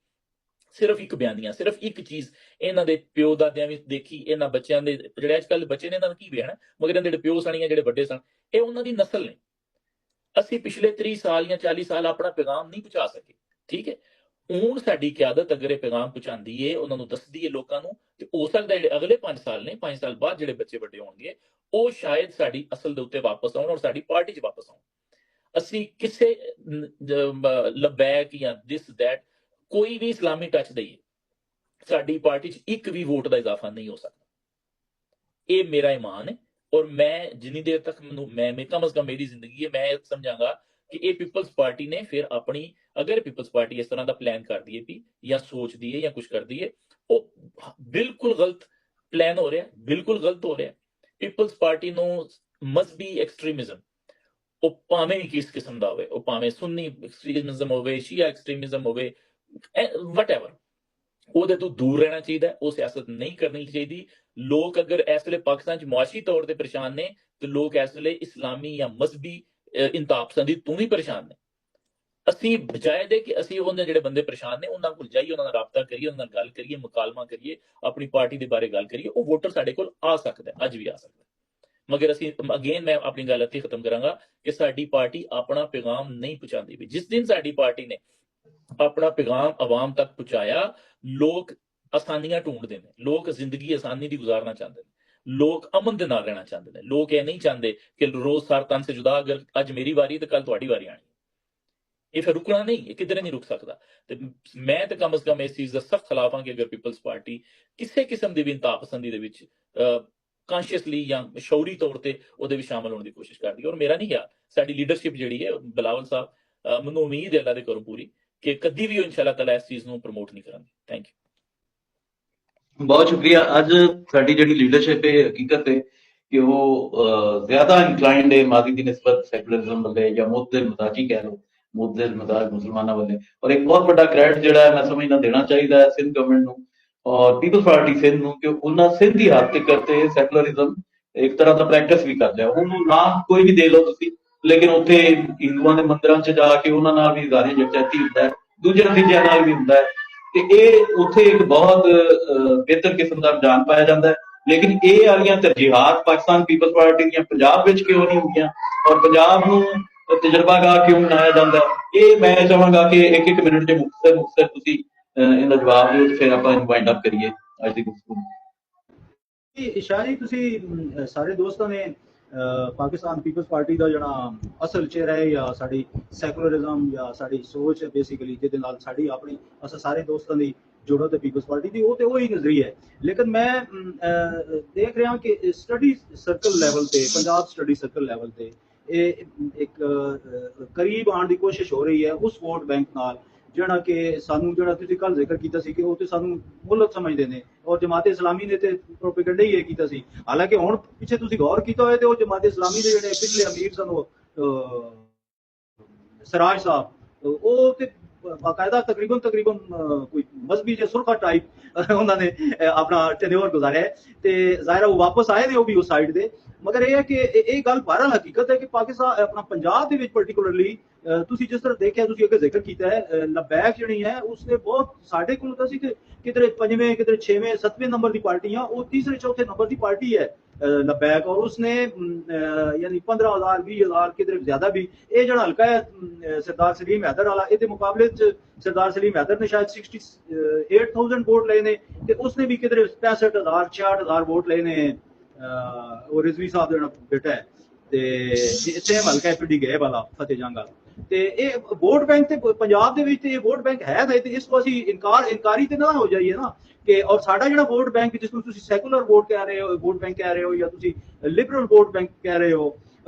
ਸਿਰਫ ਇੱਕ ਬਿਆਨੀਆਂ, ਸਿਰਫ ਇੱਕ ਚੀਜ਼ ਇਹਨਾਂ ਦੇ ਪਿਓ ਦਾਦਿਆਂ ਵਿੱਚ ਦੇਖੀ, ਇਹਨਾਂ ਬੱਚਿਆਂ ਦੇ ਜਿਹੜੇ ਅੱਜ ਕੱਲ੍ਹ ਬੱਚੇ ਨੇ ਇਹਨਾਂ ਦਾ ਕੀ ਵੇਖਣਾ, ਮਗਰ ਇਹਨਾਂ ਦੇ ਜਿਹੜੇ ਪਿਓ ਸਨ ਜਾਂ ਜਿਹੜੇ ਵੱਡੇ ਸਨ ਇਹ ਉਹਨਾਂ ਦੀ ਨਸਲ ਨੇ। ਅਸੀਂ ਪਿਛਲੇ 30 ਸਾਲ ਜਾਂ 40 ਸਾਲ ਆਪਣਾ ਪੈਗਾਮ ਨਹੀਂ ਪਹੁੰਚਾ ਸਕੇ। ਠੀਕ ਹੈ, ਹੁਣ ਸਾਡੀ ਕਿਆਦਤ ਅਗਰ ਇਹ ਪੈਗਾਮ ਪਹੁੰਚਾਉਂਦੀ ਹੈ, ਉਹਨਾਂ ਨੂੰ ਦੱਸਦੀ ਹੈ ਲੋਕਾਂ ਨੂੰ, ਤੇ ਹੋ ਸਕਦਾ ਜਿਹੜੇ ਅਗਲੇ 5 ਸਾਲ ਨੇ, 5 ਸਾਲ ਬਾਅਦ ਜਿਹੜੇ ਬੱਚੇ ਵੱਡੇ ਹੋਣਗੇ ਉਹ ਸ਼ਾਇਦ ਸਾਡੀ ਅਸਲ ਦੇ ਉੱਤੇ ਵਾਪਸ ਆਉਣ ਔਰ ਸਾਡੀ ਪਾਰਟੀ 'ਚ ਵਾਪਸ ਆਉਣ। ਅਸੀਂ ਕਿਸੇ ਲਬੈਕ ਜਾਂ ਦਿਸ ਦੈਟ ਕੋਈ ਵੀ ਇਸਲਾਮੀ ਟੱਚ ਦਈਏ, ਸਾਡੀ ਪਾਰਟੀ 'ਚ ਇੱਕ ਵੀ ਵੋਟ ਦਾ ਇਜ਼ਾਫਾ ਨਹੀਂ ਹੋ ਸਕਦਾ। ਇਹ ਮੇਰਾ ਈਮਾਨ ਹੈ ਔਰ ਮੈਂ ਜਿੰਨੀ ਦੇਰ ਤੱਕ ਮੈਂ ਕਮ ਅਜ਼ ਕਮ ਮੇਰੀ ਜ਼ਿੰਦਗੀ ਹੈ, ਮੈਂ ਸਮਝਾਂਗਾ ਕਿ ਇਹ ਪੀਪਲਸ ਪਾਰਟੀ ਨੇ ਫਿਰ ਆਪਣੀ, ਅਗਰ ਪੀਪਲਸ ਪਾਰਟੀ ਇਸ ਤਰ੍ਹਾਂ ਦਾ ਪਲਾਨ ਕਰਦੀ ਹੈ ਵੀ ਜਾਂ ਸੋਚਦੀ ਹੈ ਜਾਂ ਕੁਝ ਕਰਦੀ ਹੈ, ਉਹ ਬਿਲਕੁਲ ਗਲਤ ਪਲਾਨ ਹੋ ਰਿਹਾ, ਬਿਲਕੁਲ ਗਲਤ ਹੋ ਰਿਹਾ। ਪੀਪਲਸ ਪਾਰਟੀ ਨੂੰ ਮਜ਼ਹਬੀ ਐਕਸਟ੍ਰੀਮਿਜ਼ਮ, ਉਹ ਭਾਵੇਂ ਕਿਸ ਕਿਸਮ ਦਾ ਹੋਵੇ, ਉਹ ਭਾਵੇਂ ਸੁੰਨੀ ਐਕਸਟ੍ਰੀਮਿਜ਼ਮ ਹੋਵੇ, ਸ਼ੀਆ ਐਕਸਟ੍ਰੀਮਿਜ਼ਮ ਹੋਵੇ, ਵਟਐਵਰ, ਉਹਦੇ ਤੋਂ ਦੂਰ ਰਹਿਣਾ ਚਾਹੀਦਾ। ਉਹ ਸਿਆਸਤ ਨਹੀਂ ਕਰਨੀ ਚਾਹੀਦੀ। ਲੋਕ ਅਗਰ ਇਸ ਵੇਲੇ ਪਾਕਿਸਤਾਨ 'ਚ ਮੁਆਸ਼ੀ ਤੌਰ ਤੇ ਪਰੇਸ਼ਾਨ ਨੇ, ਤੇ ਲੋਕ ਇਸ ਵੇਲੇ ਇਸਲਾਮੀ ਜਾਂ ਮਜ਼ਹਬੀ ਇੰਤਹਾ ਪਸੰਦੀ ਤੋਂ ਵੀ ਪਰੇਸ਼ਾਨ ਨੇ। ਅਸੀਂ ਬਜਾਏ ਦੇ ਕਿ ਅਸੀਂ ਉਹਨਾਂ ਜਿਹੜੇ ਬੰਦੇ ਪਰੇਸ਼ਾਨ ਨੇ ਉਹਨਾਂ ਕੋਲ ਜਾਈਏ, ਉਹਨਾਂ ਨਾਲ ਰਾਬਤਾ ਕਰੀਏ, ਉਹਨਾਂ ਨਾਲ ਗੱਲ ਕਰੀਏ, ਮੁਕਾਲਮਾ ਕਰੀਏ, ਆਪਣੀ ਪਾਰਟੀ ਦੇ ਬਾਰੇ ਗੱਲ ਕਰੀਏ, ਉਹ ਵੋਟਰ ਸਾਡੇ ਕੋਲ ਆ ਸਕਦਾ, ਅੱਜ ਵੀ ਆ ਸਕਦਾ। ਮਗਰ ਅਸੀਂ ਅਗੇਨ ਮੈਂ ਆਪਣੀ ਗੱਲ ਇੱਥੇ ਖਤਮ ਕਰਾਂਗਾ ਕਿ ਸਾਡੀ ਪਾਰਟੀ ਆਪਣਾ ਪੈਗਾਮ ਨਹੀਂ ਪਹੁੰਚਾਉਂਦੀ ਵੀ। ਜਿਸ ਦਿਨ ਸਾਡੀ ਪਾਰਟੀ ਨੇ ਆਪਣਾ ਪੈਗਾਮ ਆਵਾਮ ਤੱਕ ਪਹੁੰਚਾਇਆ, ਲੋਕ ਆਸਾਨੀਆਂ ਢੂੰਡਦੇ ਨੇ, ਲੋਕ ਜ਼ਿੰਦਗੀ ਆਸਾਨੀ ਦੀ ਗੁਜ਼ਾਰਨਾ ਚਾਹੁੰਦੇ ਨੇ, ਲੋਕ ਅਮਨ ਦੇ ਨਾਲ ਰਹਿਣਾ ਚਾਹੁੰਦੇ ਨੇ। ਲੋਕ ਇਹ ਨਹੀਂ ਚਾਹੁੰਦੇ ਕਿ ਰੋਜ਼ ਸਰ ਤਨ ਸੇ ਜੁਦਾ, ਅਗਰ ਅੱਜ ਮੇਰੀ ਵਾਰੀ ਤੇ ਕੱਲ ਤੁਹਾਡੀ ਵਾਰੀ ਆਣੀ। ਇਹ ਫਿਰ ਰੁਕਣਾ ਨਹੀਂ, ਇਹ ਕਿਧਰੇ ਨਹੀਂ ਰੁਕ ਸਕਦਾ। ਤੇ ਮੈਂ ਤੇ ਕਮ ਸੇ ਕਮ ਇਸ ਚੀਜ਼ ਦਾ ਸਖਤ ਖਿਲਾਫ ਹਾਂ ਕਿ ਅਗਰ ਪੀਪਲਸ ਪਾਰਟੀ ਕਿਸੇ ਕਿਸਮ ਦੀ ਵੀ ਇੰਤਹਾ ਪਸੰਦੀ ਦੇ ਵਿੱਚ ਕਾਂਸ਼ੀਅਸਲੀ ਜਾਂ ਸ਼ੌਰੀ ਤੌਰ ਤੇ ਉਹਦੇ ਵਿੱਚ ਸ਼ਾਮਲ ਹੋਣ ਦੀ ਕੋਸ਼ਿਸ਼ ਕਰਦੀ ਹੈ। ਔਰ ਮੇਰਾ ਨਹੀਂ ਖਿਆਲ ਸਾਡੀ ਲੀਡਰਸ਼ਿਪ ਜਿਹੜੀ ਹੈ, ਬਿਲਾਵਲ ਸਾਹਿਬ, ਮੈਨੂੰ ਉਮੀਦ ਹੈ ਅੱਲਾ ਦੇ ਘਰੋਂ ਪੂਰੀ ਕਿ ਕਦੀ ਵੀ ਉਹ ਇਨਸ਼ਾਅੱਲਾ ਤਾਲਾ ਇਸ ਚੀਜ਼ ਨੂੰ ਪ੍ਰਮੋਟ ਨਹੀਂ ਕਰਾਂਗੇ। Thank you. ਬਹੁਤ ਸ਼ੁਕਰੀਆ। ਅੱਜ ਸਾਡੀ ਜਿਹੜੀ ਲੀਡਰਸ਼ਿਪ ਹੈ ਹਕੀਕਤ ਹੈ ਕਿ ਉਹ ਜ਼ਿਆਦਾ ਇਨਕਲਾਈਨਡ ਹੈ ਮਾਜ਼ੀ ਦੀ ਨਿਸਬਤ ਸੈਕੂਲਰਿਜ਼ਮ ਵੱਲੇ ਜਾਂ ਮੁਤਜ਼ਿਲ ਮਜ਼ਾਜੀ ਕਹਿ ਲਓ, ਮੁਤਜ਼ਿਲ ਮਜ਼ਾਜ ਮੁਸਲਮਾਨਾਂ ਵੱਲੇ। ਔਰ ਇੱਕ ਬਹੁਤ ਵੱਡਾ ਕ੍ਰੈਡਿਟ ਜਿਹੜਾ ਹੈ ਮੈਂ ਸਮਝਦਾ ਦੇਣਾ ਚਾਹੀਦਾ ਹੈ ਸਿੰਧ ਗਵਰਨਮੈਂਟ ਨੂੰ ਔਰ ਪੀਪਲਸ ਪਾਰਟੀ ਸਿੰਧ ਨੂੰ ਕਿ ਉਹਨਾਂ ਸਿੰਧ ਦੀ ਹੱਦ ਤੱਕ ਤੇ ਸੈਕੂਲਰਿਜ਼ਮ ਇੱਕ ਤਰ੍ਹਾਂ ਦਾ ਪ੍ਰੈਕਟਿਸ ਵੀ ਕਰ ਲਿਆ। ਉਹਨੂੰ ਨਾਮ ਕੋਈ ਵੀ ਦੇ ਲਓ ਤੁਸੀਂ, ਲੇਕਿਨ ਉੱਥੇ ਹਿੰਦੂਆਂ ਦੇ ਮੰਦਿਰਾਂ 'ਚ ਜਾ ਕੇ ਉਹਨਾਂ ਨਾਲ ਵੀ ਜ਼ਾਹਿਰ ਯਕਜਹਿਤੀ ਹੁੰਦਾ ਹੈ, ਦੂਜੇ ਨਤੀਜਿਆਂ ਨਾਲ ਵੀ ਹੁੰਦਾ ਹੈ। ਤੇ ਇਹ ਉੱਥੇ ਇੱਕ ਬਹੁਤ ਬਿਹਤਰ ਕਿਸਮ ਦਾ ਰੁਝਾਨ ਪਾਇਆ ਜਾਂਦਾ ਹੈ। ਲੇਕਿਨ ਇਹ ਵਾਲੀਆਂ ਤਰਜੀਹਾਤ ਪਾਕਿਸਤਾਨ ਪੀਪਲਸ ਪਾਰਟੀ ਦੀਆਂ ਪੰਜਾਬ ਵਿੱਚ ਕਿਉਂ ਨਹੀਂ ਹੁੰਦੀਆਂ ਔਰ ਪੰਜਾਬ ਨੂੰ ਤਜਰਬਾਗਾਹ ਕਿਉਂ ਬਣਾਇਆ ਜਾਂਦਾ, ਇਹ ਮੈਂ ਚਾਹਾਂਗਾ ਕਿ ਇੱਕ ਮਿੰਟ ਦੇ ਮੁਖਤਸਰ ਤੁਸੀਂ ਇਹਦਾ ਜਵਾਬ ਦਿਓ ਤੇ ਫਿਰ ਆਪਾਂ ਇਹਨੂੰ ਵਾਈਂਡ ਅਪ ਕਰੀਏ ਅੱਜ ਦੀ ਗੁਫ਼ਤਗੂ। ਸ਼ਾਹ ਜੀ, ਤੁਸੀਂ ਸਾਰੇ ਦੋਸਤਾਂ ਨੇ ਪਾਕਿਸਤਾਨ ਪੀਪਲਸ ਪਾਰਟੀ ਦਾ ਜਿਹੜਾ ਅਸਲ ਚਿਹਰਾ ਹੈ ਜਾਂ ਸਾਡੀ ਸੈਕੂਲਰਿਜ਼ਮ ਜਾਂ ਸਾਡੀ ਸੋਚ ਹੈ ਬੇਸਿਕਲੀ ਜਿਹਦੇ ਨਾਲ ਸਾਡੀ ਆਪਣੀ ਅਸਾਂ ਸਾਰੇ ਦੋਸਤਾਂ ਦੀ ਜੁੜਤ ਹੈ ਪੀਪਲਸ ਪਾਰਟੀ ਦੀ, ਉਹ ਤੇ ਉਹੀ ਨਜ਼ਰੀਆ ਹੈ। ਲੇਕਿਨ ਮੈਂ ਦੇਖ ਰਿਹਾ ਕਿ ਸਟੱਡੀ ਸਰਕਲ ਲੈਵਲ ਤੇ, ਪੰਜਾਬ ਸਟੱਡੀ ਸਰਕਲ ਲੈਵਲ ਤੇ ਇਹ ਇੱਕ ਕਰੀਬ ਆਉਣ ਦੀ ਕੋਸ਼ਿਸ਼ ਹੋ ਰਹੀ ਹੈ ਉਸ ਵੋਟ ਬੈਂਕ ਨਾਲ ਜਿਹੜਾ ਕਿ ਸਾਨੂੰ, ਜਿਹੜਾ ਤੁਸੀਂ ਕੱਲ ਜ਼ਿਕਰ ਕੀਤਾ ਸੀ ਕਿ ਉਹ ਤੇ ਸਾਨੂੰ ਮੁਲਕ ਸਮਝਦੇ ਨੇ ਔਰ ਜਮਾਤ ਇਸਲਾਮੀ ਨੇ ਤੇ ਪ੍ਰੋਪੇਗੈਂਡਾ ਹੀ ਇਹ ਕੀਤਾ ਸੀ। ਹਾਲਾਂਕਿ ਹੁਣ ਪਿੱਛੇ ਤੁਸੀਂ ਗੌਰ ਕੀਤਾ ਹੋਏ ਤੇ ਉਹ ਜਮਾਤ ਇਸਲਾਮੀ ਦੇ ਜਿਹੜੇ ਪਿਛਲੇ ਅਮੀਰ ਸਨ ਸਰਾਜ ਸਾਹਿਬ, ਉਹ ਤੇ ਬਾਕਾਇਦਾ ਤਕਰੀਬਨ ਕੋਈ ਮਜ਼ਹਬੀ ਜਿਹਾ ਸੁਰਖਾ ਟਾਈਪ ਉਹਨਾਂ ਨੇ ਆਪਣਾ ਟੈਨਿਓਰ ਗੁਜ਼ਾਰਿਆ ਤੇ ਜ਼ਾਹਿਰ ਉਹ ਵਾਪਸ ਆਏ ਨੇ ਉਹ ਵੀ ਉਸ ਸਾਈਡ ਦੇ। ਮਗਰ ਇਹ ਹੈ ਕਿ ਇਹ ਗੱਲ ਬਹਰਹਾਲ ਹਕੀਕਤ ਹੈ ਕਿ ਪਾਕਿਸਤਾਨ ਆਪਣਾ ਪੰਜਾਬ ਦੇ ਵਿੱਚ ਪਰਟੀਕੁਲਰਲੀ ਤੁਸੀਂ ਜਿਸ ਤਰ੍ਹਾਂ ਦੇਖਿਆ, ਤੁਸੀਂ ਅੱਗੇ ਜ਼ਿਕਰ ਕੀਤਾ ਹੈ ਲਬੈਕ ਜਿਹੜੀ ਹੈ ਉਸਨੇ ਬਹੁਤ ਸਾਡੇ ਕੋਲ ਤਾਂ ਸੀ ਕਿ ਕਿਧਰੇ 5ਵੇਂ ਕਿਧਰੇ 6ਵੇਂ 7ਵੇਂ ਨੰਬਰ ਦੀ ਪਾਰਟੀ ਆ, ਉਹ 3ਰੇ 4ਥੇ ਨੰਬਰ ਦੀ ਪਾर्टी है लबैक और उसने यानी 15,000 20,000 किधरे ज्यादा भी ये जो हल्का है सरदार सलीम हैदर वाला ये मुकाबले सरदार सलीम हैदर ने शायद 68,000 वोट लेने ते उसने भी किधरे 65,000 66,000 वोट लेने और रिजवी साहब जो बेटा है ते सेम हल्का है पिंडी गए वाला फतेह जंग वाला ਤੇ ਇਹ ਵੋਟ ਬੈਂਕ ਤੇ ਪੰਜਾਬ ਦੇ ਵਿੱਚ ਤੇ ਇਹ ਵੋਟ ਬੈਂਕ ਹੈ ਤੇ ਇਸ ਤੋਂ ਅਸੀਂ ਇਨਕਾਰੀ ਤੇ ਨਾ ਹੋ ਜਾਈਏ ਨਾ ਕਿ ਔਰ ਸਾਡਾ ਜਿਹੜਾ ਵੋਟ ਬੈਂਕ ਜਿਸ ਨੂੰ ਤੁਸੀਂ ਸੈਕੂਲਰ ਵੋਟ ਕਹਿ ਰਹੇ ਹੋ, ਵੋਟ ਬੈਂਕ ਕਹਿ ਰਹੇ ਹੋ ਜਾਂ ਤੁਸੀਂ ਲਿਬਰਲ ਵੋਟ ਬੈਂਕ ਕਹਿ ਰਹੇ ਹੋ,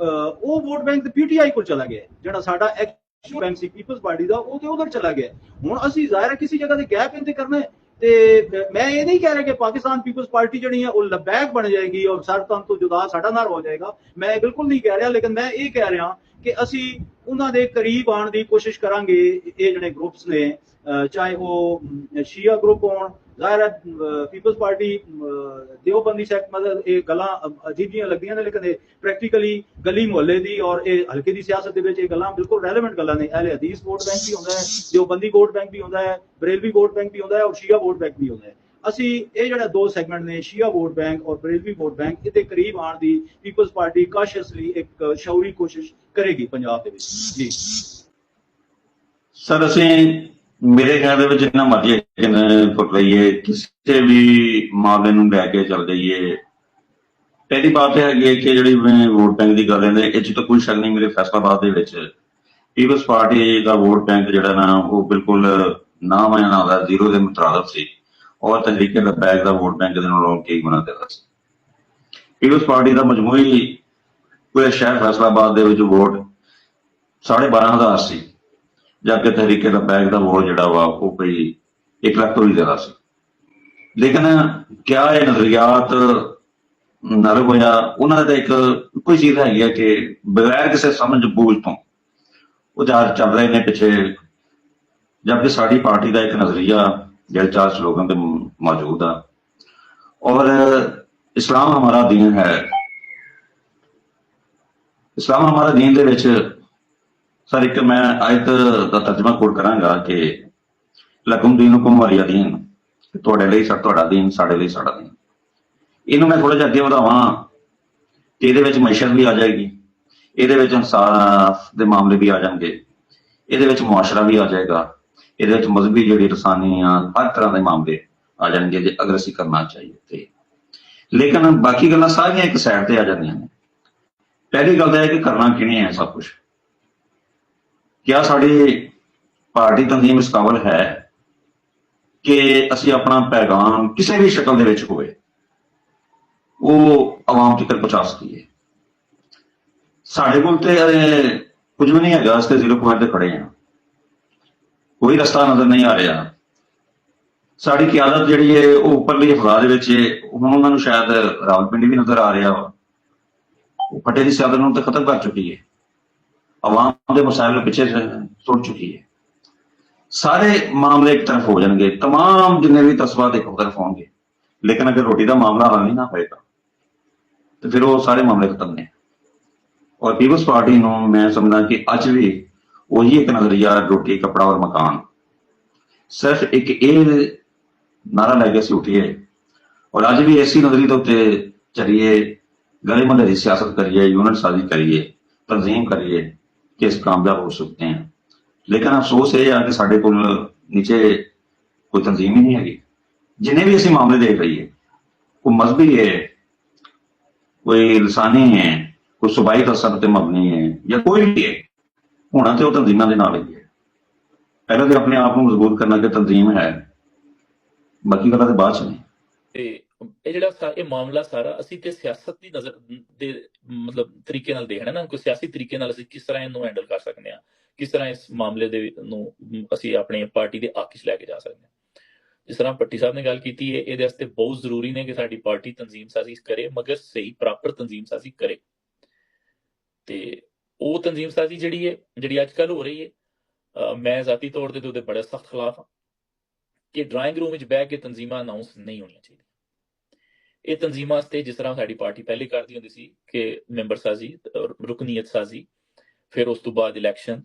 ਉਹ ਵੋਟ ਬੈਂਕ ਤੇ ਪੀਟੀਆਈ ਕੋਲ ਚਲਾ ਗਿਆ। ਜਿਹੜਾ ਸਾਡਾ ਐਕਚੁਅਲ ਬੈਂਕ ਸੀ ਪੀਪਲਸ ਪਾਰਟੀ ਦਾ ਉਹ ਤੇ ਉਧਰ ਚਲਾ ਗਿਆ। ਹੁਣ ਅਸੀਂ ਜ਼ਾਹਿਰ ਹੈ ਕਿਸੇ ਜਗ੍ਹਾ ਤੇ ਗੈਪ ਇੰਤੇ ਕਰਨਾ ਤੇ ਮੈਂ ਇਹ ਨਹੀਂ ਕਹਿ ਰਿਹਾ ਕਿ ਪਾਕਿਸਤਾਨ ਪੀਪਲਸ ਪਾਰਟੀ ਜਿਹੜੀ ਹੈ ਉਹ ਲਬੈਕ ਬਣ ਜਾਏਗੀ ਔਰ ਸਰਤਨ ਤੋਂ ਜੁਦਾ ਸਾਡਾ ਨਾਲ ਹੋ ਜਾਏਗਾ, ਮੈਂ ਇਹ ਬਿਲਕੁਲ ਨਹੀਂ ਕਹਿ ਰਿਹਾ। ਲੇਕਿਨ ਮੈਂ ਇਹ ਕਹਿ ਰਿਹਾ ਕਿ ਅਸੀਂ ਉਹਨਾਂ ਦੇ ਕਰੀਬ ਆਉਣ ਦੀ ਕੋਸ਼ਿਸ਼ ਕਰਾਂਗੇ। ਇਹ ਜਿਹੜੇ ਗਰੁੱਪਸ ਨੇ ਚਾਹੇ ਉਹ ਸ਼ੀਆ ਗਰੁੱਪ ਹੋਣ, ਜ਼ਾਹਿਰ ਹੈ ਪੀਪਲਸ ਪਾਰਟੀ ਦੇਵਬੰਦੀ ਸੈਕਟ ਮਤਲਬ ਇਹ ਗੱਲਾਂ ਅਜੀਬ ਜਿਹੀਆਂ ਲੱਗਦੀਆਂ ਨੇ ਲੇਕਿਨ ਇਹ ਪ੍ਰੈਕਟੀਕਲੀ ਗਲੀ ਮੁਹੱਲੇ ਦੀ ਔਰ ਇਹ ਹਲਕੇ ਦੀ ਸਿਆਸਤ ਦੇ ਵਿੱਚ ਇਹ ਗੱਲਾਂ ਬਿਲਕੁਲ ਰੈਲੇਵੈਂਟ ਗੱਲਾਂ ਨੇ। ਅਹਿਲੇ ਹਦੀਸ ਵੋਟ ਬੈਂਕ ਵੀ ਹੁੰਦਾ ਹੈ, ਦੇਵਬੰਦੀ ਵੋਟ ਬੈਂਕ ਵੀ ਹੁੰਦਾ ਹੈ, ਬਰੇਲਵੀ ਵੋਟ ਬੈਂਕ ਵੀ ਹੁੰਦਾ ਹੈ ਔਰ ਸ਼ੀਆ ਵੋਟ ਬੈਂਕ ਵੀ ਹੁੰਦਾ ਹੈ। ਅਸੀਂ ਇਹ ਜਿਹੜਾ ਦੋ ਸੈਗਮੈਂਟ ਨੇ ਸ਼ੀਆ ਵੋਟ ਬੈਂਕ ਔਰ ਬਰੇਲਵੀ ਵੋਟ ਬੈਂਕ ਇਹਦੇ ਕਰੀਬ ਆਉਣ ਦੀ ਪੀਪਲਸ ਪਾਰਟੀ ਕਾਸ਼ੀਅਸਲੀ ਇੱਕ ਸ਼ੌਰੀ ਕੋਸ਼ਿਸ਼ ਕਰੇਗੀ ਪੰਜਾਬ ਦੇ ਵਿੱਚ। ਜੀ ਸਰ, ਅਸੀਂ ਮੇਰੇ ਖਿਆਲ ਦੇ ਵਿੱਚ ਜਿੰਨਾ ਮਰਜ਼ੀ ਫੁੱਟ ਲਈਏ ਕਿਸੇ ਵੀ ਮਾਮਲੇ ਨੂੰ ਲੈ ਕੇ ਚੱਲ ਜਾਈਏ, ਪਹਿਲੀ ਬਾਤ ਇਹ ਹੈਗੀ ਹੈ ਕਿ ਜਿਹੜੀ ਵੋਟ ਬੈਂਕ ਦੀ ਗੱਲ ਹੈ ਇਹ 'ਚ ਤਾਂ ਕੋਈ ਸ਼ੱਕ ਨਹੀਂ, ਮੇਰੇ ਫੈਸਲਾਬਾਦ ਦੇ ਵਿੱਚ ਪੀਪਲਸ ਪਾਰਟੀ ਦਾ ਵੋਟ ਬੈਂਕ ਜਿਹੜਾ ਨਾ ਉਹ ਬਿਲਕੁਲ ਨਾ ਮਾਇਨਾ ਦਾ ਜ਼ੀਰੋ ਦੇ ਮੁਤਾਬਕ ਸੀ, ਔਰ ਤਹਿਰੀਕੇ ਲਬੈਕ ਦਾ ਵੋਟ ਬੈਂਕ ਦੇ ਨਾਲੋਂ ਕਈ ਗੁਣਾ ਜ਼ਿਆਦਾ ਸੀ। ਪੀਪਲਸ ਪਾਰਟੀ ਦਾ ਮਜਮੂਈ ਪੂਰੇ ਸ਼ਹਿਰ ਫੈਸਲਾਬਾਦ ਦੇ ਵਿੱਚ ਵੋਟ 12,500 ਸੀ, ਜਦਕਿ ਤਹਿਰੀਕੇ ਲਬੈਕ ਦਾ ਵੋਟ ਜਿਹੜਾ ਵਾ ਉਹ ਕੋਈ 1 ਲੱਖ ਤੋਂ ਵੀ ਜ਼ਿਆਦਾ ਸੀ। ਲੇਕਿਨ ਕਿਆ ਇਹ ਨਜ਼ਰੀਆਤ ਨਰ ਹੋਇਆ? ਉਹਨਾਂ ਦਾ ਇੱਕ ਕੋਈ ਚੀਜ਼ ਹੈਗੀ ਹੈ ਕਿ ਬਗੈਰ ਕਿਸੇ ਸਮਝ ਬੂਝ ਤੋਂ ਉਹ ਚੱਲ ਰਹੇ ਨੇ ਪਿੱਛੇ, ਜਦਕਿ ਸਾਡੀ ਪਾਰਟੀ ਦਾ ਇੱਕ ਨਜ਼ਰੀਆ ਜਿਹੜਾ 4 ਸਲੋਗਨ ਤੇ ਮੌਜੂਦ ਆ, ਔਰ इस्लाम हमारा दीन है। इस्लाम हमारा दीन ਦੇ ਵਿੱਚ ਸਰ ਇੱਕ ਮੈਂ ਆਇਤ ਦਾ ਤਰਜਮਾ ਕੋਟ ਕਰਾਂਗਾ ਕਿ ਲਕਮ ਦੀਨੁਕਮ ਵਲਿਆ ਦੀਨ, ਤੁਹਾਡੇ ਲਈ ਤੁਹਾਡਾ ਦੀਨ, ਸਾਡੇ ਲਈ ਸਾਡਾ ਦੀਨ। ਇਹਨੂੰ ਮੈਂ ਥੋੜਾ ਜਿਹਾ ਅੱਗੇ ਵਧਾਵਾਂ ਕਿ ਇਹਦੇ ਵਿੱਚ ਮਈਸ਼ਤ ਵੀ ਆ ਜਾਏਗੀ, ਇਹਦੇ ਵਿੱਚ ਇਨਸਾਫ ਦੇ ਮਾਮਲੇ ਵੀ ਆ ਜਾਣਗੇ, ਇਹਦੇ ਵਿੱਚ ਮੁਆਸ਼ਰਾ ਵੀ ਆ ਜਾਏਗਾ, ਇਹਦੇ ਵਿੱਚ ਮਜ਼ਹਬੀ ਜਿਹੜੀ ਰਸਾਨੀਆਂ ਹਰ ਤਰ੍ਹਾਂ ਦੇ ਮਾਮਲੇ ਆ ਜਾਣਗੇ ਜੇ ਅਗਰ ਅਸੀਂ ਕਰਨਾ ਚਾਹੀਏ ਤੇ। ਲੇਕਿਨ ਬਾਕੀ ਗੱਲਾਂ ਸਾਰੀਆਂ ਇੱਕ ਸਾਈਡ ਤੇ ਆ ਜਾਂਦੀਆਂ ਨੇ। ਪਹਿਲੀ ਗੱਲ ਤਾਂ ਇਹ ਕਿ ਕਰਨਾ ਕਿਹਨੇ ਹੈ ਸਭ ਕੁਝ। ਕਿਆ ਸਾਡੀ ਪਾਰਟੀ ਤਨਜ਼ੀਮ ਇਸ ਕਾਬਲ ਹੈ ਕਿ ਅਸੀਂ ਆਪਣਾ ਪੈਗਾਮ ਕਿਸੇ ਵੀ ਸ਼ਕਲ ਦੇ ਵਿੱਚ ਹੋਵੇ ਉਹ ਆਵਾਮ ਤੱਕ ਪਹੁੰਚਾ ਸਕੀਏ? ਸਾਡੇ ਕੋਲ ਤੇ ਕੁਝ ਵੀ ਨਹੀਂ ਹੈਗਾ, ਅਸੀਂ ਤੇ 0 ਪੁਆਇੰਟ ਤੇ ਖੜੇ ਹਾਂ, ਕੋਈ ਰਸਤਾ ਨਜ਼ਰ ਨਹੀਂ ਆ ਰਿਹਾ। ਸਾਡੀ ਕਿਆਦਤ ਜਿਹੜੀ ਹੈ ਉਹ ਉੱਪਰਲੀ ਅਫਵਾਹ ਦੇ ਵਿੱਚ ਹੁਣ ਉਹਨਾਂ ਨੂੰ ਸ਼ਾਇਦ ਰਾਵਲਪਿੰਡੀ ਵੀ ਨਜ਼ਰ ਆ ਰਿਹਾ ਵਾ, ਉਹ ਫਟੇ ਦੀ ਸਿਆਦਤ ਨੂੰ ਤਾਂ ਖਤਮ ਕਰ ਚੁੱਕੀ ਹੈ, ਆਵਾਮ ਦੇ ਮਸਾਇਲ ਪਿੱਛੇ ਸੁੱਟ ਚੁੱਕੀ ਹੈ। ਸਾਰੇ ਮਾਮਲੇ ਇੱਕ ਤਰਫ ਹੋ ਜਾਣਗੇ, ਤਮਾਮ ਜਿੰਨੇ ਵੀ ਤਸਵਾਦ ਇੱਕ ਤਰਫ ਹੋਣਗੇ, ਲੇਕਿਨ ਅਗਰ ਰੋਟੀ ਦਾ ਮਾਮਲਾ ਹੱਲ ਨਹੀਂ ਨਾ ਹੋਏਗਾ ਤੇ ਫਿਰ ਉਹ ਸਾਰੇ ਮਾਮਲੇ ਖਤਮ ਨੇ। ਔਰ ਪੀਪਲਸ ਪਾਰਟੀ ਨੂੰ ਮੈਂ ਸਮਝਦਾ ਕਿ ਅੱਜ ਵੀ ਉਹੀ ਇੱਕ ਨਜ਼ਰੀਆ ਰੋਟੀ, ਕੱਪੜਾ ਔਰ ਮਕਾਨ, ਸਿਰਫ ਇੱਕ ਇਹ ਨਾਰਾ ਲੈ ਕੇ ਅਸੀਂ ਉੱਠੀਏ ਔਰ ਅੱਜ ਵੀ ਐਸੀ ਨਜ਼ਰੀ ਦੇ ਉੱਤੇ ਚੱਲੀਏ, ਗਲੇ ਮਹੱਲੇ ਦੀ ਸਿਆਸਤ ਕਰੀਏ, यूनिट साजी करिए, तंजीम करिए कि इस कामयाब हो सकते हैं। लेकिन अफसोस ये है कि साढ़े को नीचे कोई तंजीम ही नहीं हैगी। जिन्हें भी असी मामले देख रही है, कोई मजहबी है, कोई लसानी है, कोई सूबाई तसर ते मबनी है या कोई भी है, होना तो तंजीमां दे नाल ही है। पहले तो अपने आप को मजबूत करना कि तंजीम है, बाकी गल्लां ते बाद च नहीं। ਤੇ ਇਹ ਜਿਹੜਾ ਇਹ ਮਾਮਲਾ ਸਾਰਾ ਅਸੀਂ ਤੇ ਸਿਆਸਤ ਦੀ ਨਜ਼ਰ ਦੇ ਮਤਲਬ ਤਰੀਕੇ ਨਾਲ ਦੇਖਣਾ ਨਾ, ਕੋਈ ਸਿਆਸੀ ਤਰੀਕੇ ਨਾਲ ਅਸੀਂ ਕਿਸ ਤਰ੍ਹਾਂ ਇਹਨੂੰ ਹੈਂਡਲ ਕਰ ਸਕਦੇ ਹਾਂ, ਕਿਸ ਤਰ੍ਹਾਂ ਇਸ ਮਾਮਲੇ ਦੇ ਨੂੰ ਅਸੀਂ ਆਪਣੀ ਪਾਰਟੀ ਦੇ ਹੱਕ 'ਚ ਲੈ ਕੇ ਜਾ ਸਕਦੇ ਹਾਂ। ਜਿਸ ਤਰ੍ਹਾਂ ਭੱਟੀ ਸਾਹਿਬ ਨੇ ਗੱਲ ਕੀਤੀ ਹੈ, ਇਹਦੇ ਵਾਸਤੇ ਬਹੁਤ ਜ਼ਰੂਰੀ ਨੇ ਕਿ ਸਾਡੀ ਪਾਰਟੀ ਤਨਜ਼ੀਮ ਸਾਜ਼ੀ ਕਰੇ, ਮਗਰ ਸਹੀ ਪ੍ਰੋਪਰ ਤਨਜ਼ੀਮ ਸਾਜ਼ੀ ਕਰੇ। ਤੇ ਉਹ ਤਨਜ਼ੀਮ ਸਾਜ਼ੀ ਜਿਹੜੀ ਅੱਜ ਕੱਲ੍ਹ ਹੋ ਰਹੀ ਹੈ, ਮੈਂ ਜ਼ਾਤੀ ਤੌਰ ਤੇ ਉਹਦੇ ਬੜੇ ਸਖਤ ਖਿਲਾਫ ਹਾਂ ਕਿ ਡਰਾਇੰਗ ਰੂਮ ਵਿੱਚ ਬਹਿ ਕੇ ਤਨਜ਼ੀਮਾਂ ਅਨਾਉਂਸ ਨਹੀਂ ਹੋਣੀਆਂ ਚਾਹੀਦੀਆਂ। ਇਹ ਤਨਜ਼ੀਮਾਂ ਵਾਸਤੇ ਜਿਸ ਤਰ੍ਹਾਂ ਸਾਡੀ ਪਾਰਟੀ ਪਹਿਲੇ ਕਰਦੀ ਹੁੰਦੀ ਸੀ ਕਿ ਮੈਂਬਰ ਸਾਜ਼ੀ, ਰੁਕਨੀਅਤ ਸਾਜ਼ੀ, ਫਿਰ ਉਸ ਤੋਂ ਬਾਅਦ ਇਲੈਕਸ਼ਨ,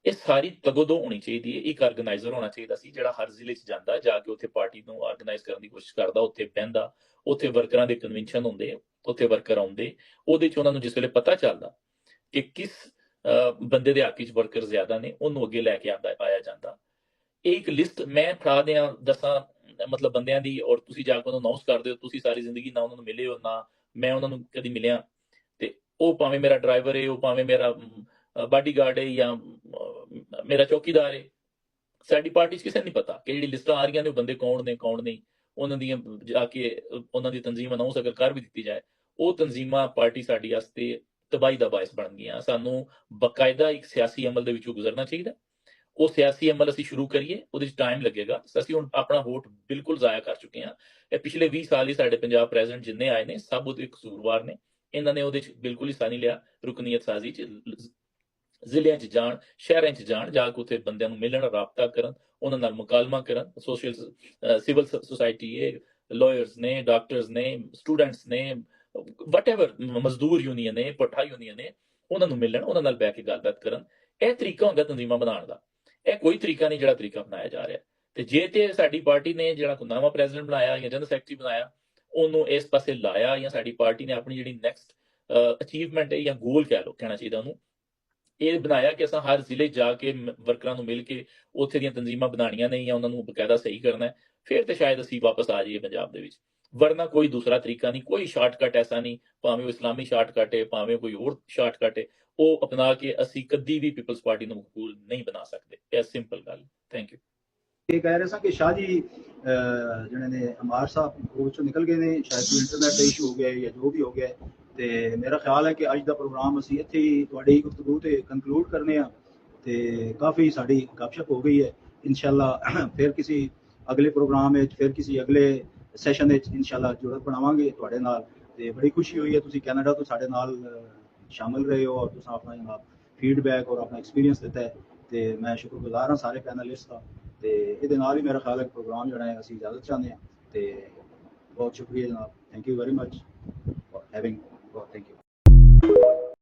ਇਹ ਸਾਰੀ ਤਗੋਦੋ ਹੋਣੀ ਚਾਹੀਦੀ ਹੈ। ਇੱਕ ਆਰਗੇਨਾਈਜ਼ਰ ਹੋਣਾ ਚਾਹੀਦਾ ਸੀ ਜਿਹੜਾ ਹਰ ਜ਼ਿਲ੍ਹੇ 'ਚ ਜਾਂਦਾ, ਜਾ ਕੇ ਉੱਥੇ ਪਾਰਟੀ ਨੂੰ ਆਰਗੇਨਾਈਜ਼ ਕਰਨ ਦੀ ਕੋਸ਼ਿਸ਼ ਕਰਦਾ, ਉੱਥੇ ਬਹਿੰਦਾ, ਉੱਥੇ ਵਰਕਰਾਂ ਦੇ ਕਨਵੈਨਸ਼ਨ ਹੁੰਦੇ, ਉੱਥੇ ਵਰਕਰ ਆਉਂਦੇ, ਉਹਦੇ 'ਚ ਉਹਨਾਂ ਨੂੰ ਜਿਸ ਵੇਲੇ ਪਤਾ ਚੱਲਦਾ ਕਿ ਕਿਸ ਬੰਦੇ ਦੇ ਹੱਕ 'ਚ ਵਰਕਰ ਜ਼ਿਆਦਾ ਨੇ, ਉਹਨੂੰ ਅੱਗੇ ਲੈ ਕੇ ਆਇਆ ਜਾਂਦਾ। ਇਹ ਇੱਕ ਲਿਸਟ ਮੈਂ ਫੜਾ ਦਿਆਂ 10 ਮਤਲਬ ਬੰਦਿਆਂ ਦੀ, ਔਰ ਤੁਸੀਂ ਜਾ ਕੇ ਉਹਨੂੰ ਅਨਾਉਂਸ ਕਰ ਦਿਓ, ਤੁਸੀਂ ਸਾਰੀ ਜ਼ਿੰਦਗੀ ਨਾ ਉਹਨਾਂ ਨੂੰ ਮਿਲੇ ਹੋ, ਨਾ ਮੈਂ ਉਹਨਾਂ ਨੂੰ ਕਦੀ ਮਿਲਿਆ, ਤੇ ਉਹ ਭਾਵੇਂ ਮੇਰਾ ਡਰਾਈਵਰ ਹੈ, ਉਹ ਭਾਵੇਂ ਮੇਰਾ ਬਾਡੀਗਾਰਡ ਹੈ ਜਾਂ ਮੇਰਾ ਚੌਕੀਦਾਰ ਹੈ, ਸਾਡੀ ਪਾਰਟੀ 'ਚ ਕਿਸੇ ਨੂੰ ਨਹੀਂ ਪਤਾ ਕਿ ਜਿਹੜੀ ਲਿਸਟਾਂ ਆ ਰਹੀਆਂ ਨੇ ਉਹ ਬੰਦੇ ਕੌਣ ਨੇ ਕੌਣ ਨਹੀਂ। ਉਹਨਾਂ ਦੀਆਂ ਜਾ ਕੇ ਉਹਨਾਂ ਦੀ ਤਨਜ਼ੀਮ ਅਨਾਉਂਸ ਅਗਰ ਕਰ ਵੀ ਦਿੱਤੀ ਜਾਏ, ਉਹ ਤਨਜ਼ੀਮਾਂ ਪਾਰਟੀ ਸਾਡੀ ਵਾਸਤੇ ਤਬਾਹੀ ਦਾ ਬਾਇਸ ਬਣ ਗਈਆਂ। ਸਾਨੂੰ ਬਕਾਇਦਾ ਇੱਕ ਸਿਆਸੀ ਅਮਲ ਦੇ ਵਿੱਚੋਂ ਗੁਜ਼ਰਨਾ ਚਾਹੀਦਾ। ਉਹ ਸਿਆਸੀ ਅਮਲ ਅਸੀਂ ਸ਼ੁਰੂ ਕਰੀਏ, ਉਹਦੇ 'ਚ ਟਾਈਮ ਲੱਗੇਗਾ। ਅਸੀਂ ਹੁਣ ਆਪਣਾ ਵੋਟ ਬਿਲਕੁਲ ਜ਼ਾਇਆ ਕਰ ਚੁੱਕੇ ਹਾਂ। ਇਹ ਪਿਛਲੇ 20 ਸਾਲ ਹੀ ਸਾਡੇ ਪੰਜਾਬ ਪ੍ਰੈਜ਼ੀਡੈਂਟ ਜਿੰਨੇ ਆਏ ਨੇ ਸਭ ਉਹਦੇ ਕਸੂਰਵਾਰ ਨੇ। ਇਹਨਾਂ ਨੇ ਉਹਦੇ 'ਚ ਬਿਲਕੁਲ ਹਿੱਸਾ ਨਹੀਂ ਲਿਆ। ਰੁਕਨੀਅਤ ਸਾਜ਼ੀ 'ਚ ਜ਼ਿਲ੍ਹਿਆਂ 'ਚ ਜਾਣ, ਸ਼ਹਿਰਾਂ 'ਚ ਜਾਣ, ਜਾ ਕੇ ਉੱਥੇ ਬੰਦਿਆਂ ਨੂੰ ਮਿਲਣ, ਰਾਬਤਾ ਕਰਨ, ਉਹਨਾਂ ਨਾਲ ਮੁਕਾਲਮਾ ਕਰਨ। ਸਿਵਲ ਸੁਸਾਇਟੀ ਹੈ, ਲਾਇਰਸ ਨੇ, ਡਾਕਟਰਸ ਨੇ, ਸਟੂਡੈਂਟਸ ਨੇ, ਵਟਐਵਰ, ਮਜ਼ਦੂਰ ਯੂਨੀਅਨ ਨੇ, ਭੱਠਾ ਯੂਨੀਅਨ ਨੇ, ਉਹਨਾਂ ਨੂੰ ਮਿਲਣ, ਉਹਨਾਂ ਨਾਲ ਬਹਿ ਕੇ ਗੱਲਬਾਤ ਕਰਨ। ਇਹ ਤਰੀਕਾ ਹੁੰਦਾ ਤਨਜ਼ੀਮਾਂ ਬਣਾਉਣ ਦਾ। ਇਹ ਕੋਈ ਤਰੀਕਾ ਨਹੀਂ ਜਿਹੜਾ ਤਰੀਕਾ ਅਪਣਾਇਆ ਜਾ ਰਿਹਾ। ਤੇ ਜੇ ਤੇ ਸਾਡੀ ਪਾਰਟੀ ਨੇ ਜਿਹੜਾ ਨਵਾਂ ਪ੍ਰੈਜ਼ੀਡੈਂਟ ਬਣਾਇਆ ਜਾਂ ਜਨਰਲ ਸੈਕਟਰੀ ਬਣਾਇਆ, ਉਹਨੂੰ ਇਸ ਪਾਸੇ ਲਾਇਆ, ਜਾਂ ਸਾਡੀ ਪਾਰਟੀ ਨੇ ਆਪਣੀ ਜਿਹੜੀ ਨੈਕਸਟ ਅਚੀਵਮੈਂਟ ਹੈ ਜਾਂ ਗੋਲ ਕਹਿਣਾ ਚਾਹੀਦਾ ਉਹਨੂੰ, ਇਹ ਬਣਾਇਆ ਕਿ ਅਸਾਂ ਹਰ ਜ਼ਿਲ੍ਹੇ ਜਾ ਕੇ ਵਰਕਰਾਂ ਨੂੰ ਮਿਲ ਕੇ ਉੱਥੇ ਦੀਆਂ ਤਨਜ਼ੀਮਾਂ ਬਣਾਉਣੀਆਂ ਨੇ ਜਾਂ ਉਹਨਾਂ ਨੂੰ ਬਕਾਇਦਾ ਸਹੀ ਕਰਨਾ ਹੈ, ਫਿਰ ਤੇ ਸ਼ਾਇਦ ਅਸੀਂ ਵਾਪਸ ਆ ਜਾਈਏ ਪੰਜਾਬ ਦੇ ਵਿੱਚ। वरना कोई दूसरा तरीका नहीं, कोई शॉर्टकट ऐसा नहीं, भावें वो इस्लामी शॉर्टकट है, भावें कोई और शॉर्टकट है, ਉਹ ਅਪਣਾ ਕੇ ਅਸੀਂ ਕਦੀ ਵੀ ਪੀਪਲਸ ਪਾਰਟੀ ਨੂੰ ਮਕਬੂਲ ਨਹੀਂ ਬਣਾ ਸਕਦੇ। ਇਹ ਸਿੰਪਲ ਗੱਲ। Thank you. ਇਹ ਕਹਿ ਰਹੇ ਸਾਂ ਕਿ ਸ਼ਾਹ ਜੀ ਜਿਹੜੇ ਨੇ ਅਮਾਰ ਸਾਹਿਬ ਉਹ 'ਚੋਂ ਨਿਕਲ ਗਏ ਨੇ, ਸ਼ਾਇਦ ਕੋਈ ਇੰਟਰਨੈਟ ਦਾ ਇਸ਼ੂ ਹੋ ਗਿਆ ਜਾਂ ਜੋ ਵੀ ਹੋ ਗਿਆ, ਤੇ ਮੇਰਾ ਖਿਆਲ ਹੈ ਕਿ ਅੱਜ ਦਾ ਪ੍ਰੋਗਰਾਮ ਅਸੀਂ ਇੱਥੇ ਹੀ ਤੁਹਾਡੀ ਗੁਫ਼ਤਗੂ ਤੇ ਕੰਕਲੂਡ ਕਰਨੇ ਆ, ਤੇ ਕਾਫੀ ਸਾਡੀ ਗੱਪਸ਼ਪ ਹੋ ਗਈ ਹੈ। ਇਨਸ਼ਾਅੱਲਾ ਫਿਰ ਕਿਸੇ ਅਗਲੇ ਪ੍ਰੋਗਰਾਮ ਵਿੱਚ, ਫਿਰ ਕਿਸੇ ਅਗਲੇ ਸੈਸ਼ਨ ਵਿੱਚ ਇਨਸ਼ਾਅੱਲਾ ਜੁੜਤ ਬਣਾਵਾਂਗੇ ਤੁਹਾਡੇ ਨਾਲ। ਤੇ ਬੜੀ ਖੁਸ਼ੀ ਹੋਈ ਹੈ ਤੁਸੀਂ ਕੈਨੇਡਾ ਤੋਂ ਸਾਡੇ ਨਾਲ ਸ਼ਾਮਿਲ ਰਹੇ ਹੋ, ਔਰ ਤੁਸੀਂ ਆਪਣਾ ਜਨਾਬ ਫੀਡਬੈਕ ਔਰ ਆਪਣਾ ਐਕਸਪੀਰੀਅੰਸ ਦਿੱਤਾ ਹੈ, ਤੇ ਮੈਂ ਸ਼ੁਕਰਗੁਜ਼ਾਰ ਹਾਂ ਸਾਰੇ ਪੈਨਲਿਸਟ ਦਾ। ਤੇ ਇਹਦੇ ਨਾਲ ਹੀ ਮੇਰਾ ਖਿਆਲ ਹੈ ਪ੍ਰੋਗਰਾਮ ਜਿਹੜਾ ਹੈ ਅਸੀਂ ਇਜਾਜ਼ਤ ਚਾਹੁੰਦੇ ਹਾਂ, ਤੇ ਬਹੁਤ ਸ਼ੁਕਰੀਆ ਜਨਾਬ। Thank you very much for having. Thank you.